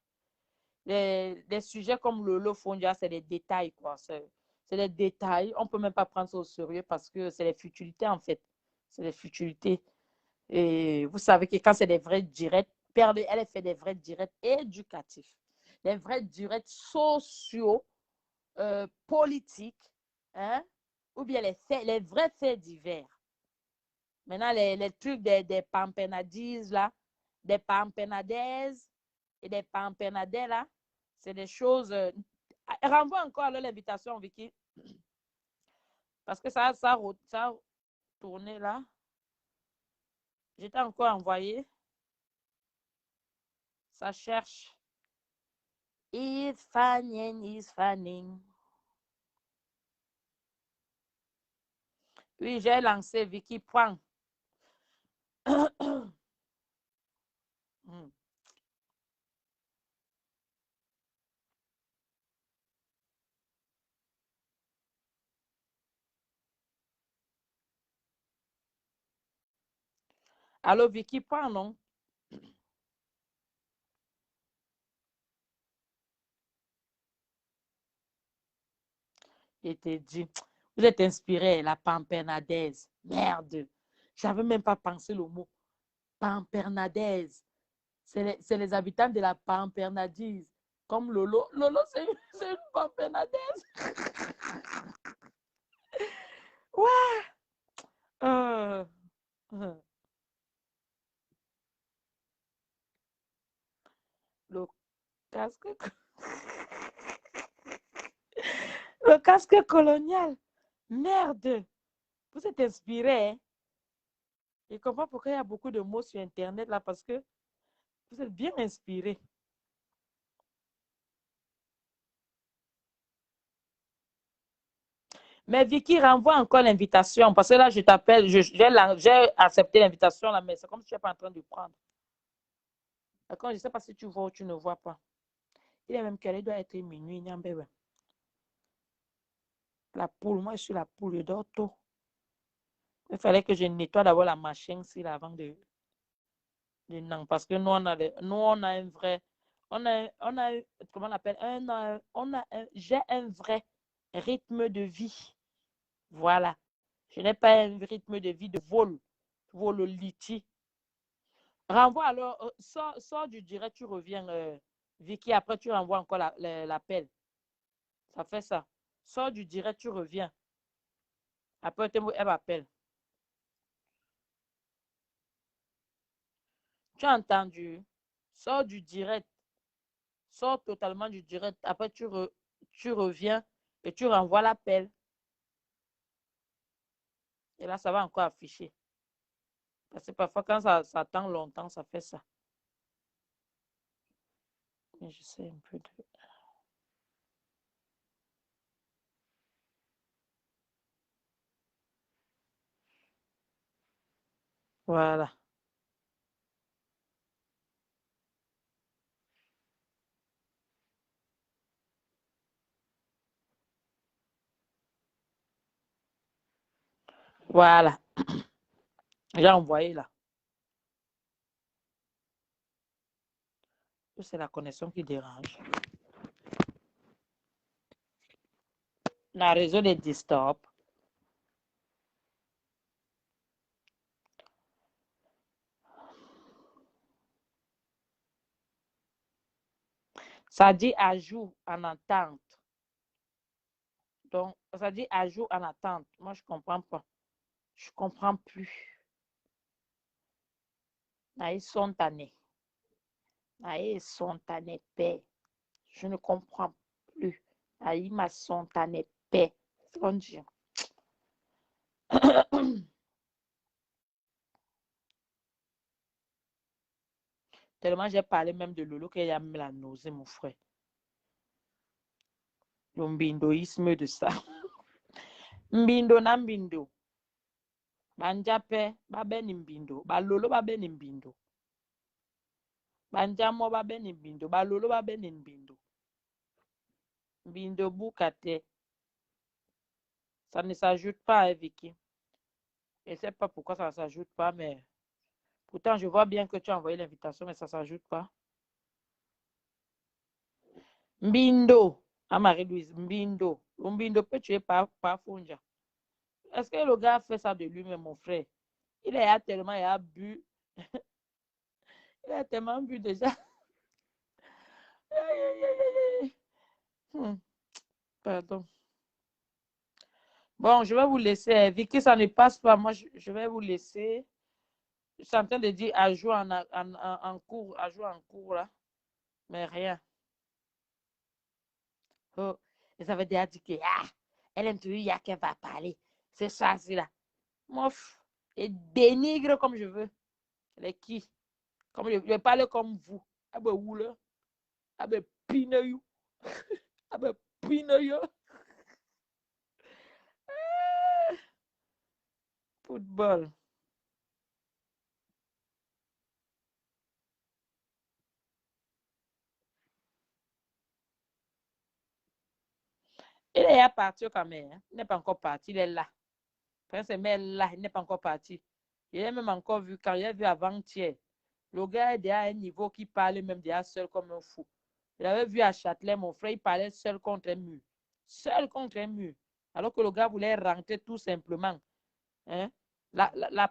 Des sujets comme le Fondia, c'est des détails, quoi. C'est des détails. On ne peut même pas prendre ça au sérieux parce que c'est les futilités, en fait. C'est les futilités. Et vous savez que quand c'est des vrais directs, elle fait des vrais directs éducatifs, des vrais directs sociaux, politiques, hein, ou bien les vrais faits divers. Maintenant, les trucs des pampernadises, là, des pampernadaises et des pampernadais, là, c'est des choses. Renvoie encore l'invitation, Vicky, parce que ça a tourné là. J'étais encore envoyé. Ça cherche. It's fanning, it's fanning. Oui, j'ai lancé Vicky Point. Allô, Vicky Point, non? Il te dit, vous êtes inspiré, la pampernadaise. Merde, j'avais même pas pensé le mot pampernadaise. C'est les habitants de la pampernadise. Comme Lolo. Lolo, c'est une pampernadaise. Ouais. Euh, le casque. Le casque colonial. Merde. Vous êtes inspiré. Hein? Je comprends pourquoi il y a beaucoup de mots sur Internet là parce que vous êtes bien inspiré. Mais Vicky, renvoie encore l'invitation parce que là, je t'appelle, j'ai accepté l'invitation là, mais c'est comme si tu n'es pas en train de prendre. D'accord, je ne sais pas si tu vois ou tu ne vois pas. Il est même qu'elle doit être minuit. La poule, moi je suis la poule, je dors tôt. Il fallait que je nettoie d'abord la machine ici avant non, parce que nous on a un vrai, comment on appelle, j'ai un vrai rythme de vie. Voilà. Je n'ai pas un rythme de vie de vol liti. Renvoie alors, sors du direct, tu reviens, Vicky, après tu renvoies encore l'appel. Ça fait ça. Sors du direct, tu reviens. Après, elle m'appelle. Tu as entendu? Sors du direct. Sors totalement du direct. Après, tu reviens et tu renvoies l'appel. Et là, ça va encore afficher. Parce que parfois, quand ça attend longtemps, ça fait ça. Mais je sais un peu de... Voilà. Voilà. J'ai envoyé là. C'est la connexion qui dérange. La réseau des disturb. Ça dit ajout en attente. Donc, ça dit ajout en attente. Moi, je ne comprends pas. Je ne comprends plus. Naïs sont tannés. Naïs sont tannés paix. Je ne comprends plus. Naïs ma sont tannés paix. Mon Dieu. Tellement j'ai parlé même de Lolo qu'il a mis la nausée, mon frère. Le mbindoïsme de ça. Mbindo na mbindo. Banjape, babe ni mbindo. Balolo babe ni mbindo. Banjamo babe ni mbindo. Balolo babe ni mbindo. Mbindo boukate. Ça ne s'ajoute pas, hein, Vicky. Je ne sais pas pourquoi ça ne s'ajoute pas, mais pourtant, je vois bien que tu as envoyé l'invitation, mais ça ne s'ajoute pas. Mbindo, à Marie-Louise, Mbindo. Mbindo peut tuer par Fonja. Est-ce que le gars a fait ça de lui-même, mon frère? Il a tellement bu. Il a tellement bu déjà. Pardon. Bon, je vais vous laisser. Vicky, ça ne passe pas. Moi, je vais vous laisser. Je suis en train de dire à jouer en cours, à jouer en cours, là. Mais rien. Oh. Et ça veut dire que elle aime toujours, il y a qu'elle va parler. C'est ça, c'est là. Mof. Et dénigre comme je veux. Les qui? Comme je vais parler comme vous. Ah ben, où là? Ah ben, pinayu. Ah ben, pinayu. Football. Il est parti quand même. Hein. Il n'est pas encore parti. Il est là. Prince est là. Il n'est pas encore parti. Il est même encore vu, quand il a vu avant-hier, le gars est déjà à un niveau qui parle même déjà seul comme un fou. Il avait vu à Châtelet, mon frère, il parlait seul contre un mur. Seul contre un mur. Alors que le gars voulait rentrer tout simplement. Hein? La